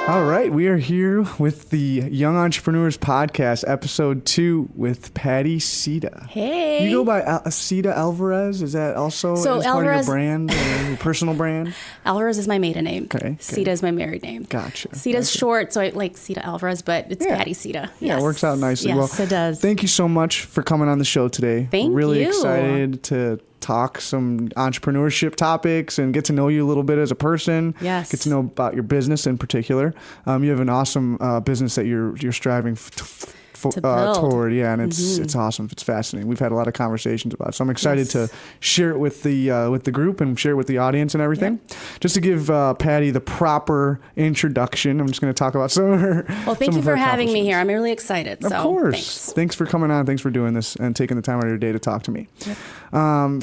All right, we are here with the Young Entrepreneurs Podcast, episode 2 with Patty Sida. Hey. You go by Sida Alvarez? Is that also part of your brand, your personal brand? Alvarez is my maiden name. Okay. Sida is my married name. Gotcha. Sida's short, so I like Sida Alvarez, but it's Patty Sida. Yeah, it works out nicely. Yes, it does. Thank you so much for coming on the show today. Thank really you. Excited to talk some entrepreneurship topics and get to know you a little bit as a person. Yes. Get to know about your business in particular. You have an awesome business that you're striving toward, and it's awesome. It's fascinating. We've had a lot of conversations about it, so I'm excited to share it with the group and share it with the audience and everything. Yep. Just to give Patty the proper introduction, I'm just going to talk about some of her. Well, thank you for having me here. I'm really excited. Of course. Thanks for coming on. Thanks for doing this and taking the time out of your day to talk to me. Yep.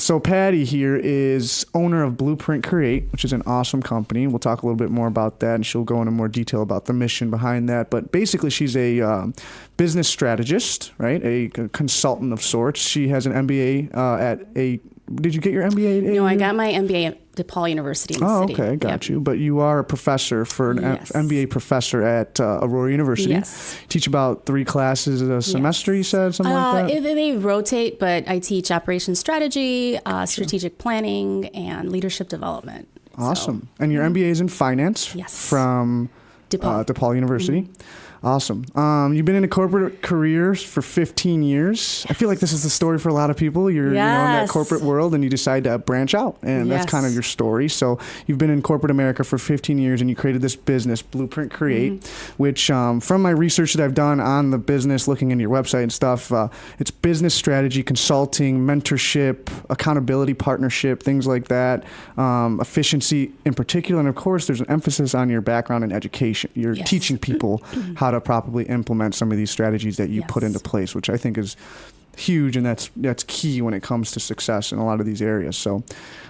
So Patty here is owner of Blueprint Create, which is an awesome company. We'll talk a little bit more about that, and she'll go into more detail about the mission behind that. But basically, she's a business strategist, right? A consultant of sorts. She has an MBA at a. Did you get your MBA? No, I got my MBA at DePaul University in the city. Okay, got you. But you are a professor for an MBA professor at Aurora University. Yes. Teach about 3 classes a semester, you said, something like that? They rotate, but I teach operations strategy, strategic planning, and leadership development. Awesome. And your MBA is in finance from DePaul University. Mm-hmm. Awesome. You've been in a corporate career for 15 years. I feel like this is the story for a lot of people. You're in that corporate world and you decide to branch out, and that's kind of your story. So you've been in corporate America for 15 years and you created this business, Blueprint Create, which from my research that I've done on the business, looking into your website and stuff, it's business strategy, consulting, mentorship, accountability, partnership, things like that, efficiency in particular. And of course, there's an emphasis on your background in education. You're teaching people how to properly implement some of these strategies that you put into place, which I think is huge, and that's key when it comes to success in a lot of these areas. So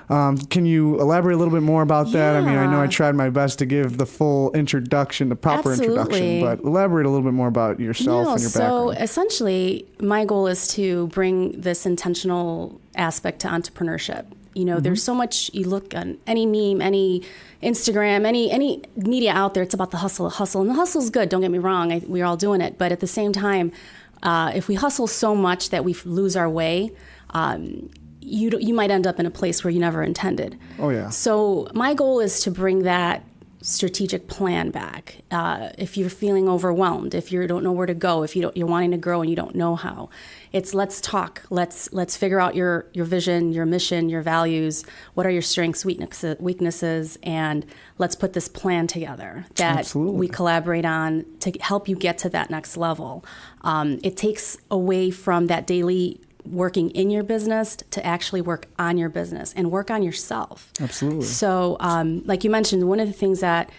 can you elaborate a little bit more about that? I mean, I know I tried my best to give the full introduction, the proper introduction, but elaborate a little bit more about yourself and your background. So essentially, my goal is to bring this intentional aspect to entrepreneurship. You know, there's so much, you look on any meme, any Instagram, any media out there, it's about the hustle. And the hustle's good, don't get me wrong, we're all doing it. But at the same time, if we hustle so much that we lose our way, you might end up in a place where you never intended. Oh, yeah. So my goal is to bring that strategic plan back. If you're feeling overwhelmed, if you don't know where to go, if you're wanting to grow and you don't know how, it's let's talk. Let's figure out your vision, your mission, your values. What are your strengths, weaknesses, and let's put this plan together that we collaborate on to help you get to that next level. It takes away from that daily working in your business to actually work on your business and work on yourself. Absolutely. So, like you mentioned, one of the things that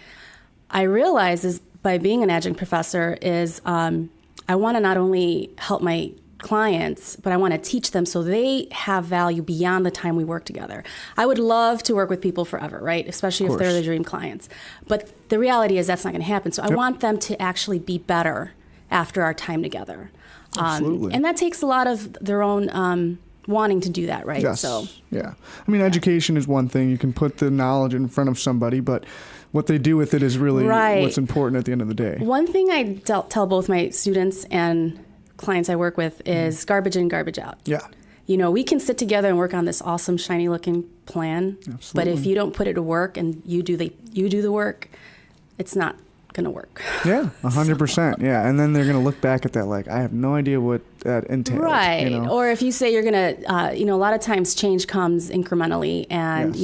I realized is by being an adjunct professor is I want to not only help my clients, but I want to teach them so they have value beyond the time we work together. I would love to work with people forever, right? Especially if they're the dream clients. But the reality is that's not going to happen. So I want them to actually be better after our time together. And that takes a lot of their own wanting to do that, right? Yes. So, yeah. I mean, education is one thing. You can put the knowledge in front of somebody, but what they do with it is really what's important at the end of the day. One thing I tell both my students and clients I work with is garbage in, garbage out. Yeah. You know, we can sit together and work on this awesome, shiny looking plan, but if you don't put it to work and you do the work, it's not going to work. Yeah, 100%. Yeah, and then they're going to look back at that like, I have no idea what that entails. Right. You know? Or if you say you're going to, a lot of times change comes incrementally, and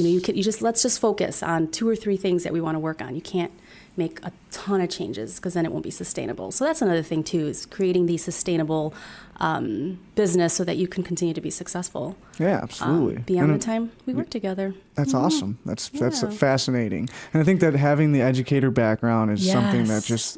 let's just focus on 2 or 3 things that we want to work on. You can't make a ton of changes because then it won't be sustainable. So that's another thing too, is creating the sustainable business so that you can continue to be successful. Yeah, absolutely. Beyond the time we work together. That's awesome. That's fascinating. And I think that having the educator background is something that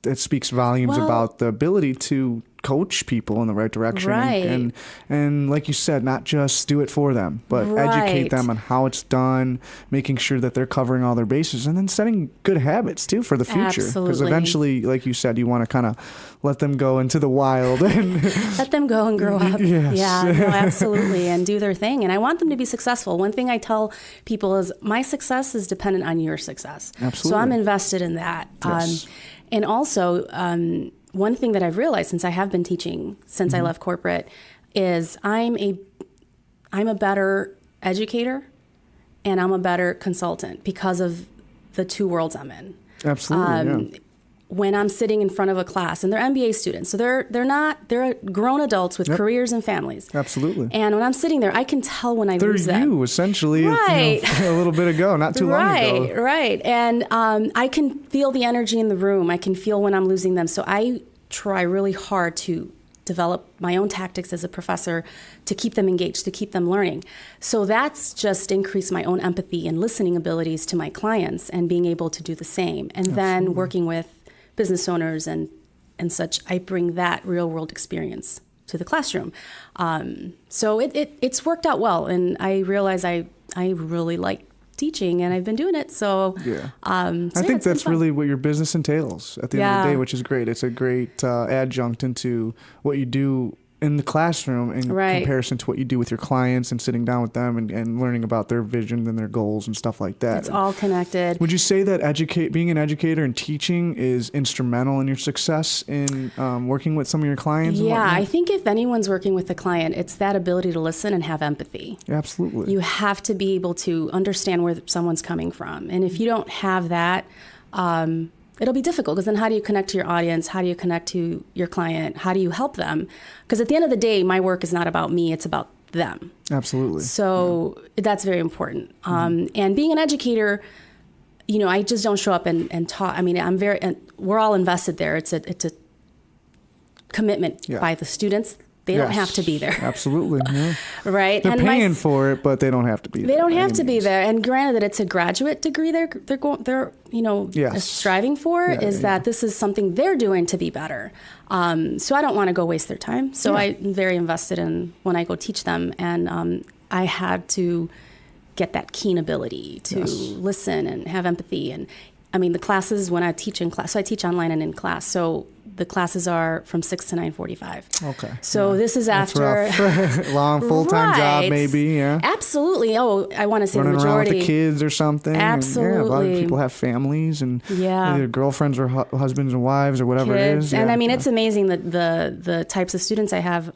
it speaks volumes about the ability to coach people in the right direction. Right. And like you said, not just do it for them, but educate them on how it's done, making sure that they're covering all their bases, and then setting good habits too for the future. Absolutely. Because eventually, like you said, you want to kind of let them go into the wild and let them go and grow up. Yes. Yeah, no, absolutely, and do their thing. And I want them to be successful. One thing I tell people is my success is dependent on your success. Absolutely. So I'm invested in that. Yes. And also, one thing that I've realized since I have been teaching, since I left corporate, is I'm a better educator and I'm a better consultant because of the two worlds I'm in. Absolutely. When I'm sitting in front of a class, and they're MBA students, so they're grown adults with careers and families. Absolutely. And when I'm sitting there, I can tell when I They're lose them. you, essentially, Right. a little bit ago, not too long ago. Right. And I can feel the energy in the room. I can feel when I'm losing them. So I try really hard to develop my own tactics as a professor to keep them engaged, to keep them learning. So that's just increased my own empathy and listening abilities to my clients and being able to do the same. And then working with business owners and such, I bring that real world experience to the classroom. So it's worked out well. And I realize I really like teaching, and I've been doing it. So, I think that's really what your business entails at the end of the day, which is great. It's a great adjunct into what you do in the classroom in comparison to what you do with your clients and sitting down with them and learning about their vision and their goals and stuff like that. It's all connected. Would you say that being an educator and teaching is instrumental in your success in working with some of your clients? Yeah, I think if anyone's working with a client, it's that ability to listen and have empathy. Absolutely. You have to be able to understand where someone's coming from. And if you don't have that, it'll be difficult, because then how do you connect to your audience? How do you connect to your client? How do you help them? Because at the end of the day, my work is not about me, it's about them. Absolutely. So that's very important. And being an educator, I just don't show up and talk. I mean, we're all invested there. It's a commitment by the students. They don't have to be there. Absolutely. Yeah. Right. They're paying for it, but they don't have to be there. They don't have to be there. And granted that it's a graduate degree they're striving for, that this is something they're doing to be better. So I don't want to go waste their time. So I'm very invested in when I go teach them. And I had to get that keen ability to listen and have empathy. And I mean, the classes, when I teach in class, so I teach online and in class. So the classes are from 6 to 9:45. Okay. So this is after long full-time job, maybe. Yeah. Absolutely. Oh, I want to say running the majority. around with the kids or something. Absolutely. And, a lot of people have families and either girlfriends or husbands and wives or whatever kids. it is. And I mean, it's amazing that the types of students I have.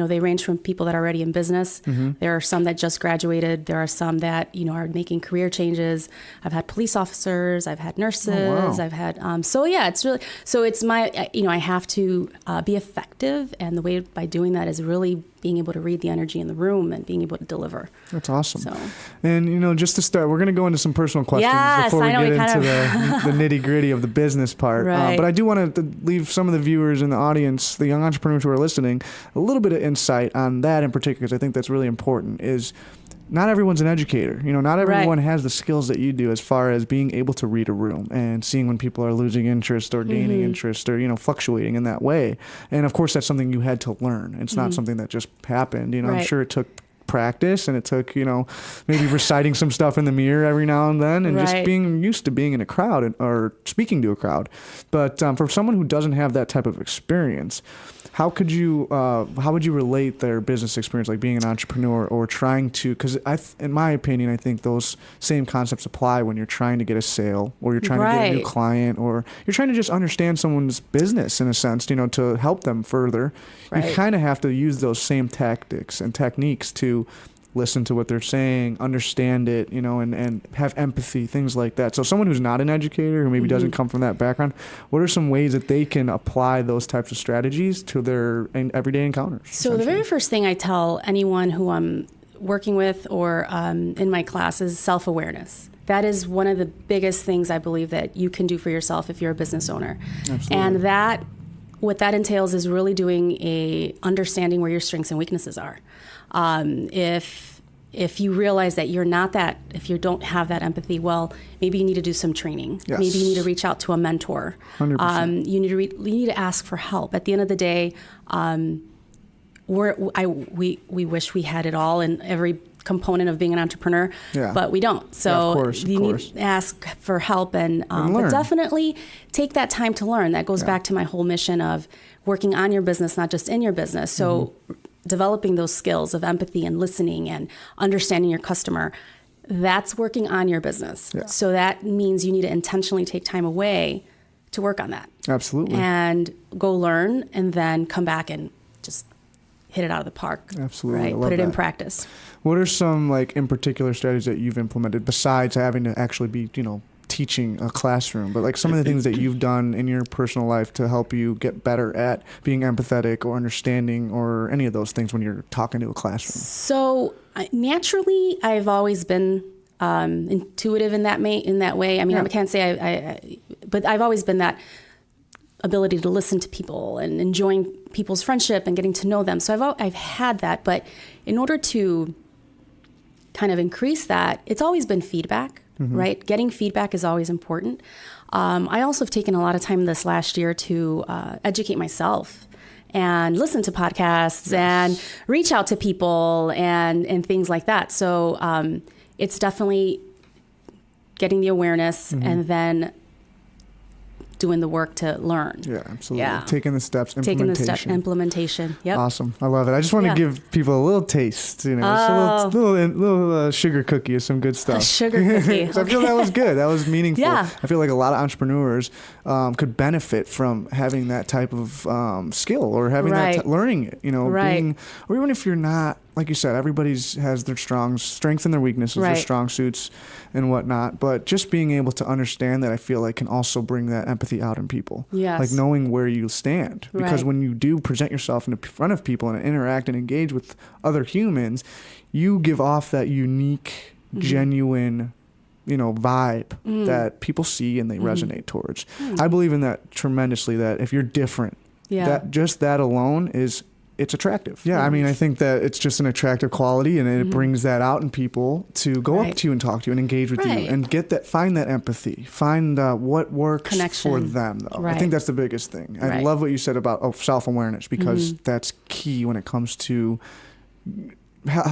They range from people that are already in business. There are some that just graduated. There are some that are making career changes. I've had police officers. I've had nurses. Oh, wow. I've had. It's really. So it's my. I have to be effective, and the way by doing that is really being able to read the energy in the room and being able to deliver. That's awesome. So. And, just to start, we're going to go into some personal questions before we get into the nitty gritty of the business part. Right. But I do want to leave some of the viewers in the audience, the young entrepreneurs who are listening, a little bit of insight on that in particular, because I think that's really important, is not everyone's an educator. Not everyone has the skills that you do as far as being able to read a room and seeing when people are losing interest or gaining interest or, fluctuating in that way. And of course, that's something you had to learn. It's not something that just happened. I'm sure it took practice, and it took, maybe reciting some stuff in the mirror every now and then, and just being used to being in a crowd or speaking to a crowd. But for someone who doesn't have that type of experience, how would you relate their business experience, like being an entrepreneur or trying to, because in my opinion, I think those same concepts apply when you're trying to get a sale, or you're trying to get a new client, or you're trying to just understand someone's business in a sense, to help them further. You kind of have to use those same tactics and techniques to listen to what they're saying, understand it, and have empathy, things like that. So someone who's not an educator, who maybe doesn't come from that background, what are some ways that they can apply those types of strategies to their everyday encounters? So the very first thing I tell anyone who I'm working with or in my class is self-awareness. That is one of the biggest things I believe that you can do for yourself if you're a business owner. Absolutely. And what that entails is really doing understanding where your strengths and weaknesses are. if you realize that you're not that, if you don't have that empathy, well, maybe you need to do some training. Yes. Maybe you need to reach out to a mentor. 100%. You need to ask for help. At the end of the day, we wish we had it all in every component of being an entrepreneur, but we don't. So of course. You need to ask for help and but definitely take that time to learn. That goes back to my whole mission of working on your business, not just in your business. So developing those skills of empathy and listening and understanding your customer, that's working on your business. Yeah. So that means you need to intentionally take time away to work on that. Absolutely. And go learn and then come back and just hit it out of the park. Absolutely. Right? Put it in practice. What are some, like, in particular strategies that you've implemented besides having to actually be, teaching a classroom, but like some of the things that you've done in your personal life to help you get better at being empathetic or understanding or any of those things when you're talking to a classroom? So naturally, I've always been intuitive in that way. I mean, I can't say but I've always been that ability to listen to people and enjoying people's friendship and getting to know them. So I've had that, but in order to kind of increase that, it's always been feedback. Right? Getting feedback is always important. I also have taken a lot of time this last year to educate myself and listen to podcasts and reach out to people and things like that. So it's definitely getting the awareness and then doing the work to learn. Yeah, absolutely. Yeah. Taking the steps, implementation. Yep. Awesome. I love it. I just want to give people a little taste, just a little sugar cookie of some good stuff. A sugar cookie. So I feel that was good. That was meaningful. Yeah. I feel like a lot of entrepreneurs could benefit from having that type of skill or having that, learning it, being, or even if you're not, like you said, everybody's has their strengths and their weaknesses, their strong suits and whatnot. But just being able to understand that, I feel like, can also bring that empathy out in people. Yes. Like knowing where you stand. Because when you do present yourself in front of people and interact and engage with other humans, you give off that unique, genuine, vibe that people see and they resonate towards. I believe in that tremendously, that if you're different, that alone it's attractive. Yeah, I mean, I think that it's just an attractive quality, and it brings that out in people to go up to you and talk to you and engage with you and find that empathy, find what works for them, though. I think that's the biggest thing. I love what you said about self-awareness, because that's key when it comes to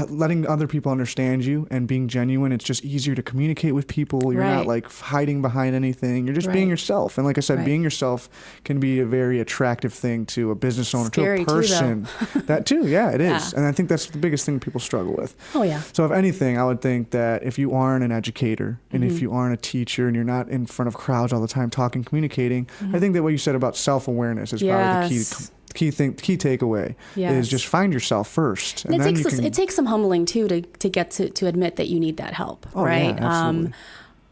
letting other people understand you and being genuine. It's just easier to communicate with people. You're not like hiding behind anything. You're just being yourself. And like I said, being yourself can be a very attractive thing to a business owner, to a person. That too, it is. And I think that's the biggest thing people struggle with. Oh yeah. So if anything, I would think that if you aren't an educator and if you aren't a teacher and you're not in front of crowds all the time talking, communicating, I think that what you said about self-awareness is probably the key takeaway is just find yourself first. And it takes some humbling too to get to admit that you need that help, right? Yeah, absolutely.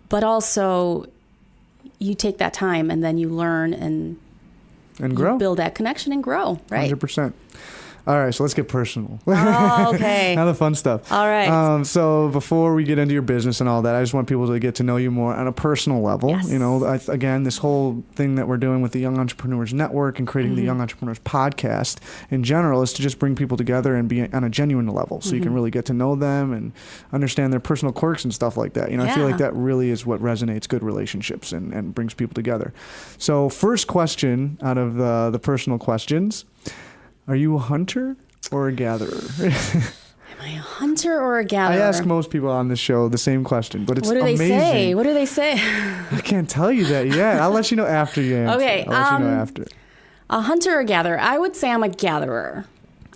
But also you take that time and then you learn and grow, build that connection and grow, right? 100%. All right, so let's get personal. Oh, okay. Now the fun stuff. All right. So before we get into your business and all that, I just want people to get to know you more on a personal level. Yes. Again, this whole thing that we're doing with the Young Entrepreneurs Network and creating the Young Entrepreneurs Podcast in general is to just bring people together and be on a genuine level, so you can really get to know them and understand their personal quirks and stuff like that. I feel like that really is what resonates good relationships and brings people together. So first question out of the personal questions. Are you a hunter or a gatherer? Am I a hunter or a gatherer? I ask most people on this show the same question, but it's amazing. What do they say? I can't tell you that yet. I'll let you know after you answer. Okay. I'll let you know after. A hunter or a gatherer? I would say I'm a gatherer.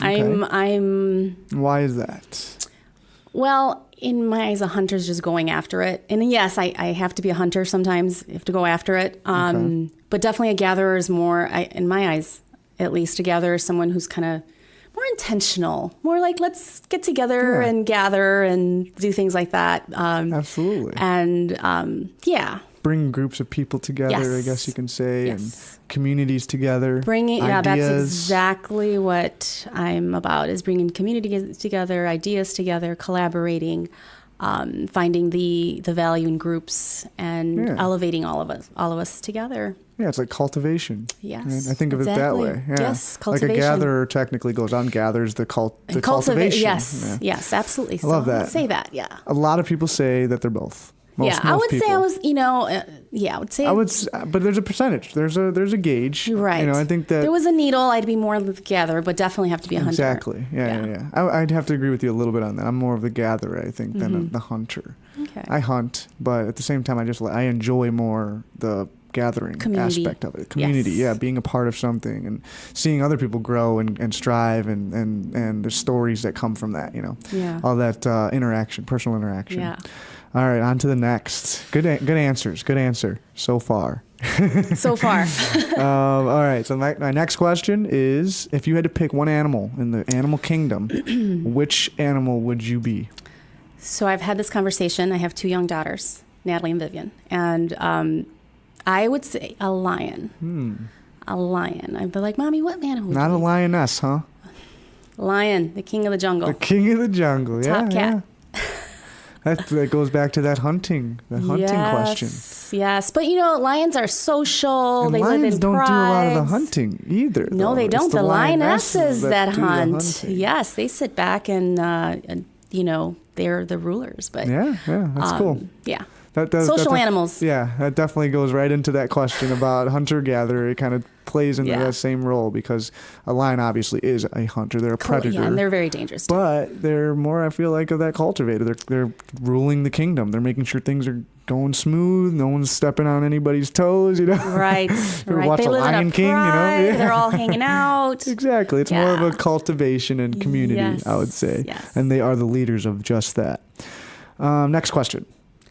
Okay. I'm. Why is that? Well, in my eyes, a hunter's just going after it. And yes, I have to be a hunter sometimes. I have to go after it. But definitely a gatherer is more, in my eyes, at least, a gatherer is someone who's kind of more intentional, more like, let's get together and gather and do things like that. Absolutely. And bring groups of people together, I guess you can say, and communities together. That's exactly what I'm about, is bringing communities together, ideas together, collaborating. finding the value in groups and elevating all of us together. Yeah, it's like cultivation. Yes, right? I think of it that way. Yeah. Yes, cultivation. Like a gatherer technically goes out and gathers the cultivation. Yes, yes, absolutely. I love that. Let's say that, yeah. A lot of people say that they're both. I would say I was, I would say. But there's a percentage. There's a gauge. Right. I think that. There was a needle, I'd be more the gatherer, but definitely have to be a hunter. Exactly. Yeah. I'd have to agree with you a little bit on that. I'm more of the gatherer, I think, than the hunter. Okay. I hunt, but at the same time, I enjoy more the gathering aspect of it. Community, being a part of something and seeing other people grow and strive and the stories that come from that, all that personal interaction. Yeah. All right, on to the next. Good answers. Good answer so far. So far. All right, so my next question is, if you had to pick one animal in the animal kingdom, which animal would you be? So I've had this conversation. I have 2 young daughters, Natalie and Vivian, and I would say a lion. A lion. I'd be like, Mommy, what animal would Not you a be? Lioness, huh? Lion, the king of the jungle. The king of the jungle, Top cat. Yeah. That goes back to that hunting question. Yes, but lions are social. And they lions live in don't prides. do a lot of the hunting either. No, they don't. It's the lionesses that do the hunt. hunting. Yes, they sit back and they're the rulers. But yeah, that's cool. Yeah. Social animals. Yeah, that definitely goes right into that question about hunter-gatherer. It kind of plays into that same role because a lion obviously is a hunter. They're a predator. Yeah, and they're very dangerous. But they're more, I feel like, of that cultivator. They're ruling the kingdom. They're making sure things are going smooth. No one's stepping on anybody's toes, Right. Watch They a live in Lion a King, pride. Yeah. They're all hanging out. Exactly. It's more of a cultivation and community, I would say. Yes. And they are the leaders of just that. Next question.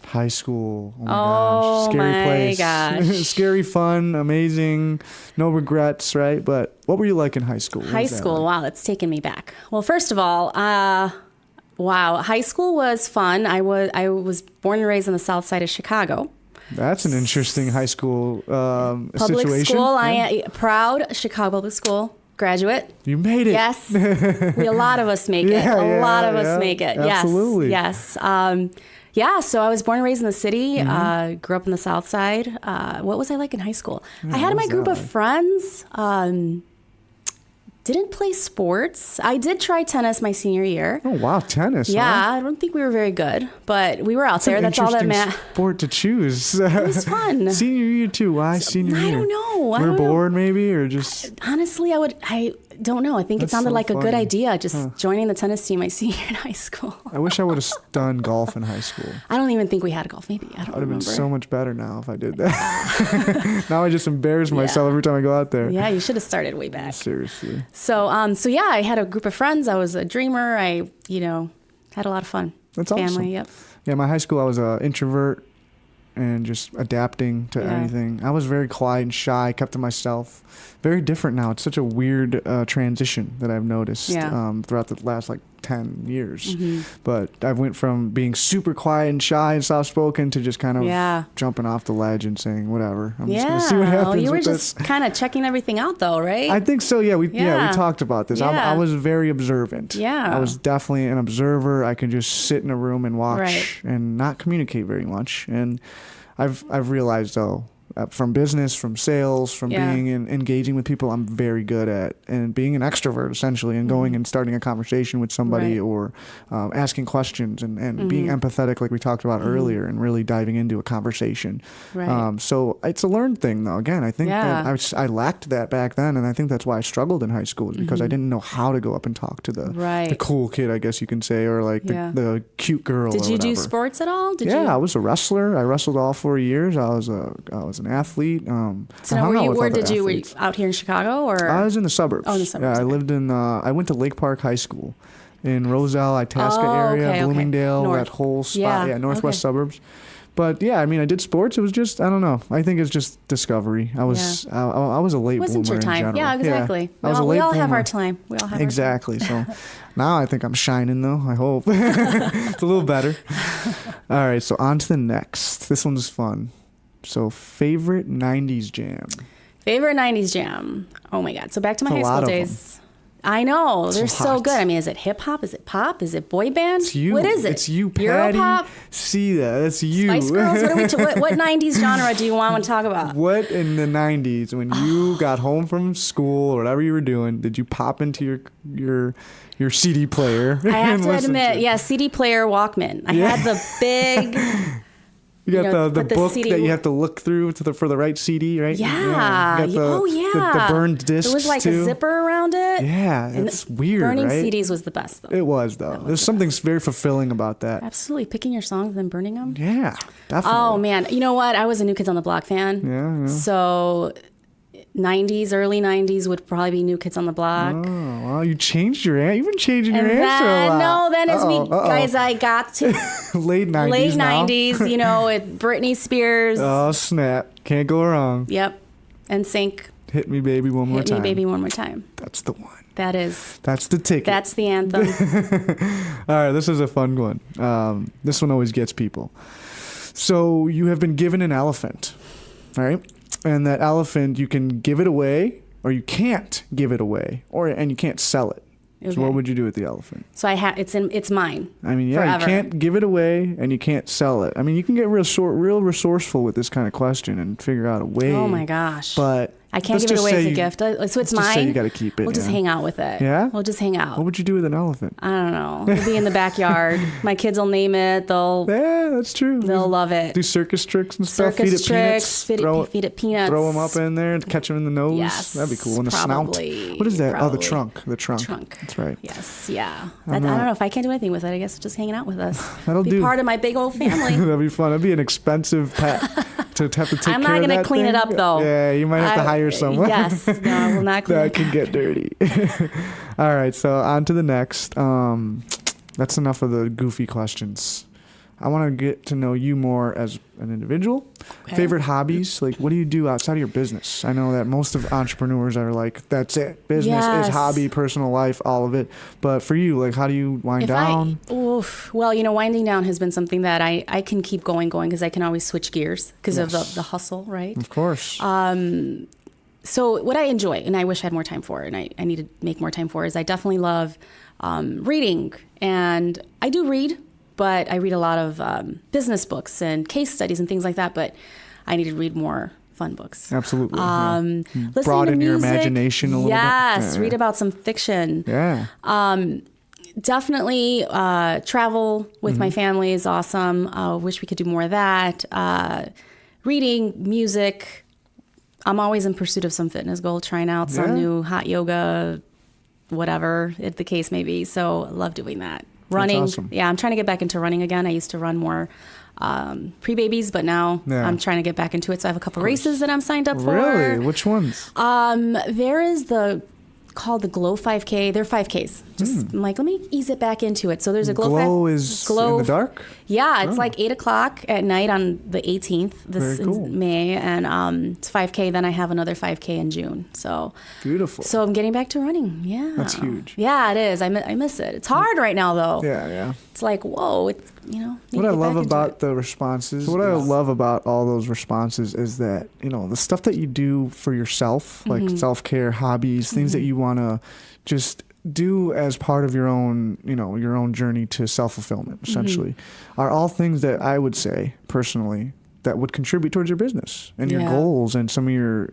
High school. Oh my gosh. Scary place. Gosh. Scary fun, amazing, no regrets, right? But what were you like in high school? High school, wow, that's taken me back. Well, first of all, high school was fun. I was born and raised on the south side of Chicago. That's an interesting high school Public situation. school. I am proud Chicago public school graduate. You made it. Yes. A lot of us make it. A lot of us make it. Absolutely. Yes. So I was born and raised in the city, grew up in the South Side. What was I like in high school? I had my group of friends, didn't play sports. I did try tennis my senior year. Oh, wow, tennis. Yeah, huh? I don't think we were very good, but we were out there. That's all that mattered. Sport to choose. It was fun. Senior year too. Why senior year? I don't know. We're bored maybe, or just... Honestly, I don't know. I think it sounded like a good idea, just joining the tennis team my senior year in high school. I wish I would have done golf in high school. I don't even think we had golf. Maybe. I don't would have been remember. so much better now if I did that. Now I just embarrass myself every time I go out there. Yeah, you should have started way back. Seriously. So I had a group of friends. I was a dreamer. I, had a lot of fun. That's Family, awesome. Yep. Yeah, my high school, I was an introvert and just adapting to anything. I was very quiet and shy, kept to myself. Very different now. It's such a weird transition that I've noticed throughout the last 10 years. Mm-hmm. But I went from being super quiet and shy and soft-spoken to just kind of jumping off the ledge and saying, whatever. I'm just going to see what happens you were with just kind of checking everything out, though, right? I think so, yeah. We talked about this. Yeah. I was very observant. Yeah. I was definitely an observer. I could just sit in a room and watch and not communicate very much. And I've realized, though, from business, from sales, from being engaging with people, I'm very good at, and being an extrovert essentially, and going and starting a conversation with somebody or asking questions and being empathetic, like we talked about earlier, and really diving into a conversation. Right. So it's a learned thing, though. Again, I think that I lacked that back then, and I think that's why I struggled in high school, is because I didn't know how to go up and talk to the cool kid, I guess you can say, or the cute girl. Did you do sports at all? I was a wrestler. I wrestled all 4 years. I was an athlete. So now where did you? Were you out here in Chicago, or? I was in the suburbs. Oh, in the suburbs. Yeah, I lived in. I went to Lake Park High School in Roselle, Itasca area, Bloomingdale, that whole spot. Yeah, northwest suburbs. But yeah, I mean, I did sports. It was just, I don't know. I think it's just discovery. I was a late bloomer in general. Wasn't your time? Yeah, exactly. I was a late we all bloomer. have our time. We all have exactly. So now I think I'm shining, though. I hope it's a little better. All right, so on to the next. This one's fun. So, favorite 90s jam? Favorite 90s jam? Oh, my God. So, back to my high school days. I know. They're It's a so lot. good. I mean, is it hip hop? Is it pop? Is it boy band? It's you. What is it? It's you, Patty. Europop? Sida. That's you. Spice Girls? What 90s genre do you want to talk about? What in the 90s, when you got home from school or whatever you were doing, did you pop into your CD player? I have and to listen admit, to? yeah, CD player Walkman. I had the big... You got the put the book CD that you have to look through for the right CD, right? Yeah. You got the burned discs. There was like too. a zipper around it. Yeah, And it's weird, burning right? CDs was the best, though. It was, though. There's something very fulfilling about that. Absolutely. Picking your songs and then burning them. Yeah, definitely. Oh, man. You know what? I was a New Kids on the Block fan. Yeah. So 90s, early 90s would probably be New Kids on the Block. Oh, well, you changed your answer. You've been changing your And answer a lot. no, then as we guys, I got to Late 90s late now. 90s, you know, Britney Spears. Oh, snap. Can't go wrong. Yep. And Sync. Hit Me Baby One More Hit Time. Me Baby One More Time. That's the one. That is. That's the ticket. That's the anthem. All right, this is a fun one. This one always gets people. So you have been given an elephant, right? And that elephant, you can give it away or you can't give it away, and you can't sell it. Okay. So what would you do with the elephant? So it's mine. I mean, yeah, forever. you can't give it away and you can't sell it. I mean, you can get real resourceful with this kind of question and figure out a way. Oh my gosh. But I can't let's give it just away say as a you- gift. So let's it's just say mine. you got to keep it. We'll just yeah. hang out with it. Yeah? We'll just hang out. What would you do with an elephant? I don't know. It'll be in the backyard. My kids will name it. They'll Yeah, that's true. love it. Do circus tricks and stuff. Circus feed it tricks. peanuts. Feed it peanuts. Throw them up in there and catch them in the nose. Yes, That'd be cool. In the probably, snout. What is that? Oh, the probably. trunk. The trunk. Trunk. That's right. Yes. Yeah. I'm I don't not- know if I can't do anything with it. I guess it's just hanging out with us. That'll be do. part of my big old family. That'd be fun. That'd be an expensive pet to have to take care I'm of not going that to clean thing. it up though. Yeah, you might have to hire someone. Yes. No, I will not clean That it can up. get dirty. All right, so on to the next. That's enough of the goofy questions. I want to get to know you more as an individual. Okay. Favorite hobbies? Like, what do you do outside of your business? I know that most of entrepreneurs are like, that's it. Business is Yes. hobby, personal life, all of it. But for you, like, how do you wind down? Well, winding down has been something that I can keep going because I can always switch gears because of Yes. the hustle, right? Of course. So what I enjoy, and I wish I had more time for, and I need to make more time for, is I definitely love reading. And I do read, but I read a lot of business books and case studies and things like that, but I need to read more fun books. Absolutely. Listening Broaden to your music, imagination a little bit. Yes, Yeah. read about some fiction. Yeah. Definitely travel with my family is awesome. Wish we could do more of that. Reading, music. I'm always in pursuit of some fitness goal, trying out some new hot yoga, whatever the case may be. So I love doing that. Running. awesome. Yeah, I'm trying to get back into running again. I used to run more pre-babies, but now Yeah. I'm trying to get back into it. So I have a couple races that I'm signed up for. Really? Which ones? There is called the Glow 5K. They're 5Ks. Just I'm like, let me ease it back into it. So there's a Glow 5. Glow is in the dark? Yeah, it's like 8:00 at night on the 18th. This Very cool. is May, and it's 5K. Then I have another 5K in June. So Beautiful. So I'm getting back to running. Yeah, That's huge. Yeah, it is. I miss it. It's hard right now though. Yeah. It's like whoa. It's need What to I get love back into about it. the responses, what I love about all those responses is that, the stuff that you do for yourself, like self-care, hobbies, things that you want to just do as part of your own, your own journey to self-fulfillment, essentially, are all things that I would say personally that would contribute towards your business and your goals and some of your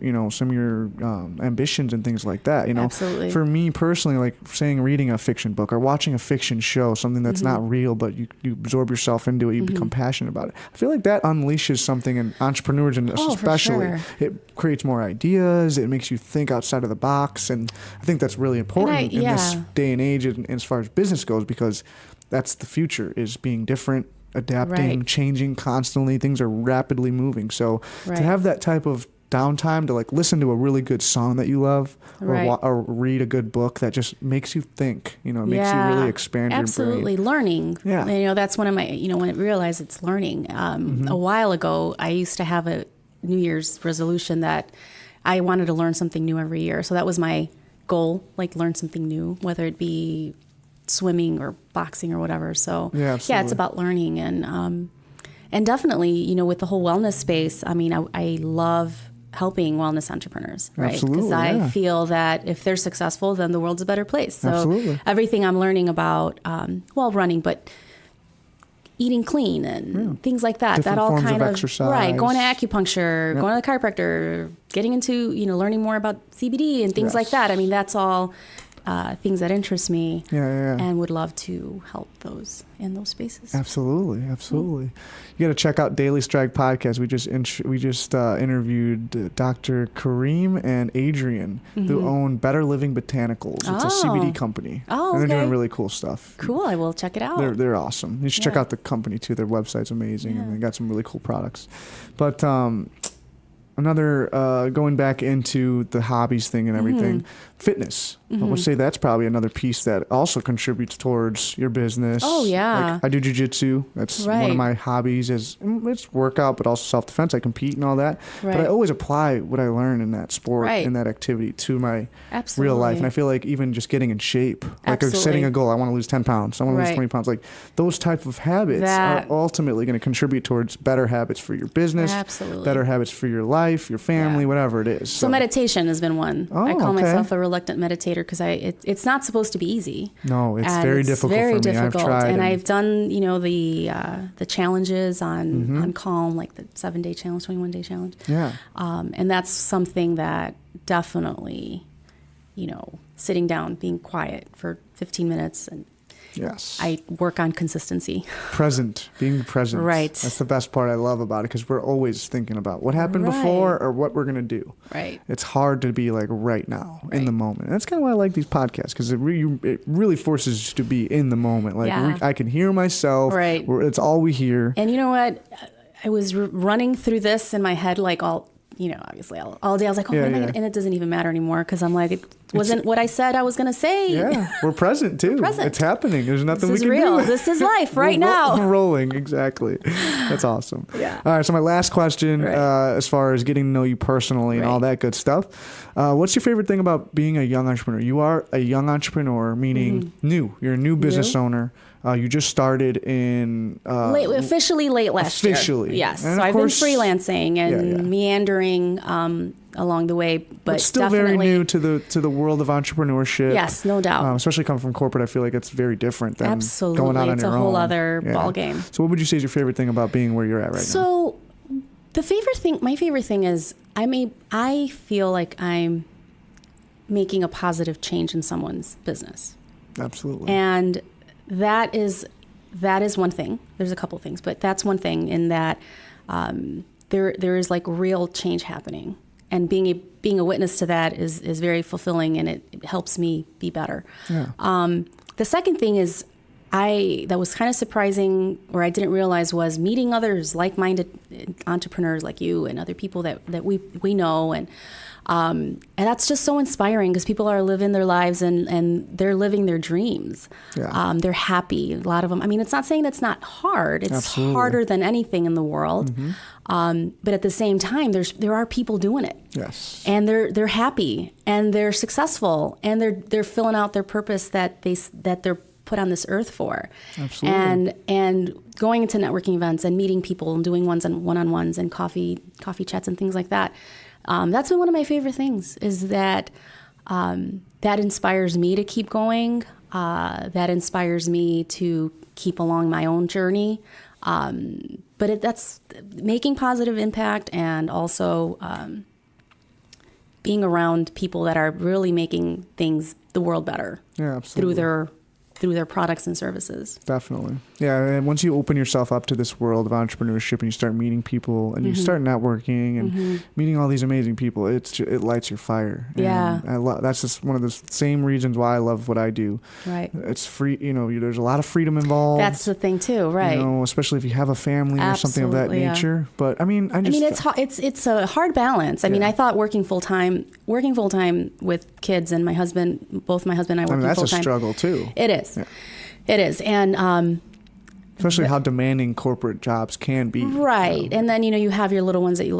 ambitions and things like that. Absolutely. For me personally, like saying reading a fiction book or watching a fiction show, something that's not real, but you absorb yourself into it, you become passionate about it. I feel like that unleashes something in entrepreneurs, and for especially sure. it creates more ideas. It makes you think outside of the box, and I think that's really important in this day and age, and as far as business goes, because that's the future, is being different, adapting, Right. changing constantly. Things are rapidly moving. So Right. to have that type of downtime to like listen to a really good song that you love, or, Right. or read a good book that just makes you think, makes you really expand Absolutely. your brain. Learning. Yeah. That's one of my, when I realized it's learning. A while ago, I used to have a New Year's resolution that I wanted to learn something new every year. So that was my goal, like learn something new, whether it be swimming or boxing or whatever. So Yeah, it's absolutely. about learning, and definitely, with the whole wellness space, I mean, I love helping wellness entrepreneurs, right? Absolutely, Because I feel that if they're successful, then the world's a better place. So Absolutely. everything I'm learning about, running, but eating clean and things like that, Different that all forms kind of of exercise. right, going to acupuncture, going to the chiropractor, getting into, learning more about CBD and things like that. I mean, that's all things that interest me and would love to help those in those spaces. Absolutely. You got to check out Daily Strike podcast. We just interviewed Dr. Kareem and Adrian, who own Better Living Botanicals. It's a CBD company. And they're doing really cool stuff. Cool. I will check it out. They're awesome. You should check out the company too. Their website's amazing, and they got some really cool products. But another going back into the hobbies thing and everything, fitness. I would say that's probably another piece that also contributes towards your business. Oh yeah, like I do jiu-jitsu. That's one of my hobbies. It's workout, but also self-defense. I compete and all that. But I always apply what I learn in that sport and that activity to my real life. And I feel like even just getting in shape, like setting a goal. I want to lose 10 pounds. I want to lose 20 pounds. Like those type of habits are ultimately going to contribute towards better habits for your business. Absolutely. Better habits for your life, your family, whatever it is. So meditation has been one. I call myself a reluctant meditator because it's not supposed to be easy. No, it's very difficult for me. I've tried. And I've done, the challenges on Calm, like the 7-day challenge, 21-day challenge. Yeah. And that's something that definitely, sitting down, being quiet for 15 minutes and yes, I work on consistency. Being present. Right. That's the best part I love about it, because we're always thinking about what happened before or what we're going to do. Right. It's hard to be like right now, in the moment. And that's kind of why I like these podcasts, because it really forces you to be in the moment. Like I can hear myself. Right. It's all we hear. And you know what? I was running through this in my head like obviously all day. I was like, what am I gonna, and it doesn't even matter anymore, because I'm like, it wasn't what I said I was going to say. Yeah, we're present too. It's happening. There's nothing we can real. do. This is life right now. We're rolling, exactly. That's awesome. Yeah. All right, so my last question, as far as getting to know you personally and all that good stuff, what's your favorite thing about being a young entrepreneur? You are a young entrepreneur, meaning new. You're a new business owner. You just started in... officially late last year. Officially. Yes. So I've been freelancing and meandering along the way, but still very new to the world of entrepreneurship. Yes, no doubt. Especially coming from corporate, I feel like it's very different than Absolutely. going out on your own. It's a whole other ball game. So what would you say is your favorite thing about being where you're at right now? So my favorite thing is I feel like I'm making a positive change in someone's business. Absolutely. And that is one thing. There's a couple things, but that's one thing in that there is like real change happening, and being a witness to that is very fulfilling, and it helps me be better. Yeah. The second thing is that was kind of surprising, or I didn't realize, was meeting others like-minded entrepreneurs like you and other people that we know, and that's just so inspiring, because people are living their lives and they're living their dreams. Yeah. They're happy. A lot of them. I mean, it's not saying that's not hard. It's harder than anything in the world. Mm-hmm. But at the same time, there are people doing it. Yes. And they're happy and they're successful and they're filling out their purpose that they're put on this earth for. Absolutely. And going into networking events and meeting people and doing one-on-ones and coffee chats and things like that. That's been one of my favorite things, is that that inspires me to keep going. That inspires me to keep along my own journey. But that's making positive impact, and also being around people that are really making the world better. Yeah, absolutely. Through their products and services. Definitely. Yeah, and once you open yourself up to this world of entrepreneurship and you start meeting people and you start networking and meeting all these amazing people, it lights your fire. Yeah. And that's just one of the same reasons why I love what I do. Right. It's free, there's a lot of freedom involved. That's the thing too, right. Especially if you have a family or something of that nature. But it's a hard balance. I mean, I thought working full time with kids and my husband, both my husband and I working full time. That's a struggle too. It is. Yeah. It is. And especially how demanding corporate jobs can be. Right. And then, you have your little ones that you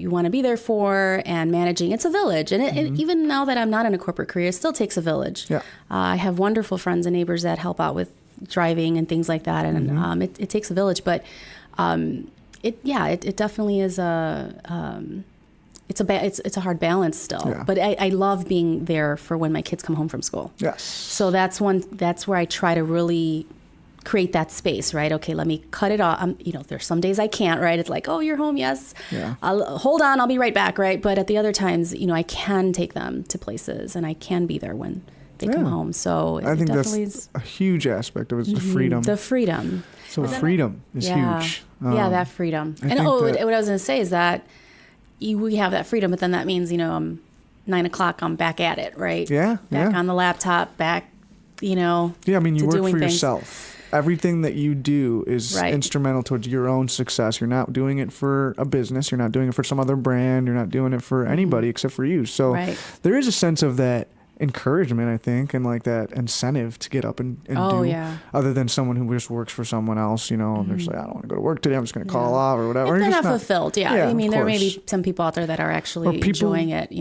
want to be there for, and managing. It's a village. And it, even now that I'm not in a corporate career, it still takes a village. Yeah. I have wonderful friends and neighbors that help out with driving and things like that. And it takes a village. But it definitely is it's a hard balance still. Yeah. But I love being there for when my kids come home from school. Yes. So that's where I try to really create that space, right? Okay, let me cut it off. There's some days I can't, right? It's like, oh, you're home, yes. Yeah. Hold on, I'll be right back, right? But at the other times, I can take them to places and I can be there when they come home. So I think definitely that's a huge aspect of it, is the freedom. The freedom. So freedom is huge. That freedom. What I was going to say is that we have that freedom, but then that means, 9 o'clock, I'm back at it, right? Yeah. Back on the laptop, back, Yeah, I mean, you work for things. yourself. Everything that you do is instrumental towards your own success. You're not doing it for a business. You're not doing it for some other brand. You're not doing it for anybody except for you. So there is a sense of that encouragement, I think, and like that incentive to get up and do. Yeah. Other than someone who just works for someone else, they're just like, I don't want to go to work today. I'm just going to call off or whatever. If they're not fulfilled, I mean, there may be some people out there that are actually enjoying it,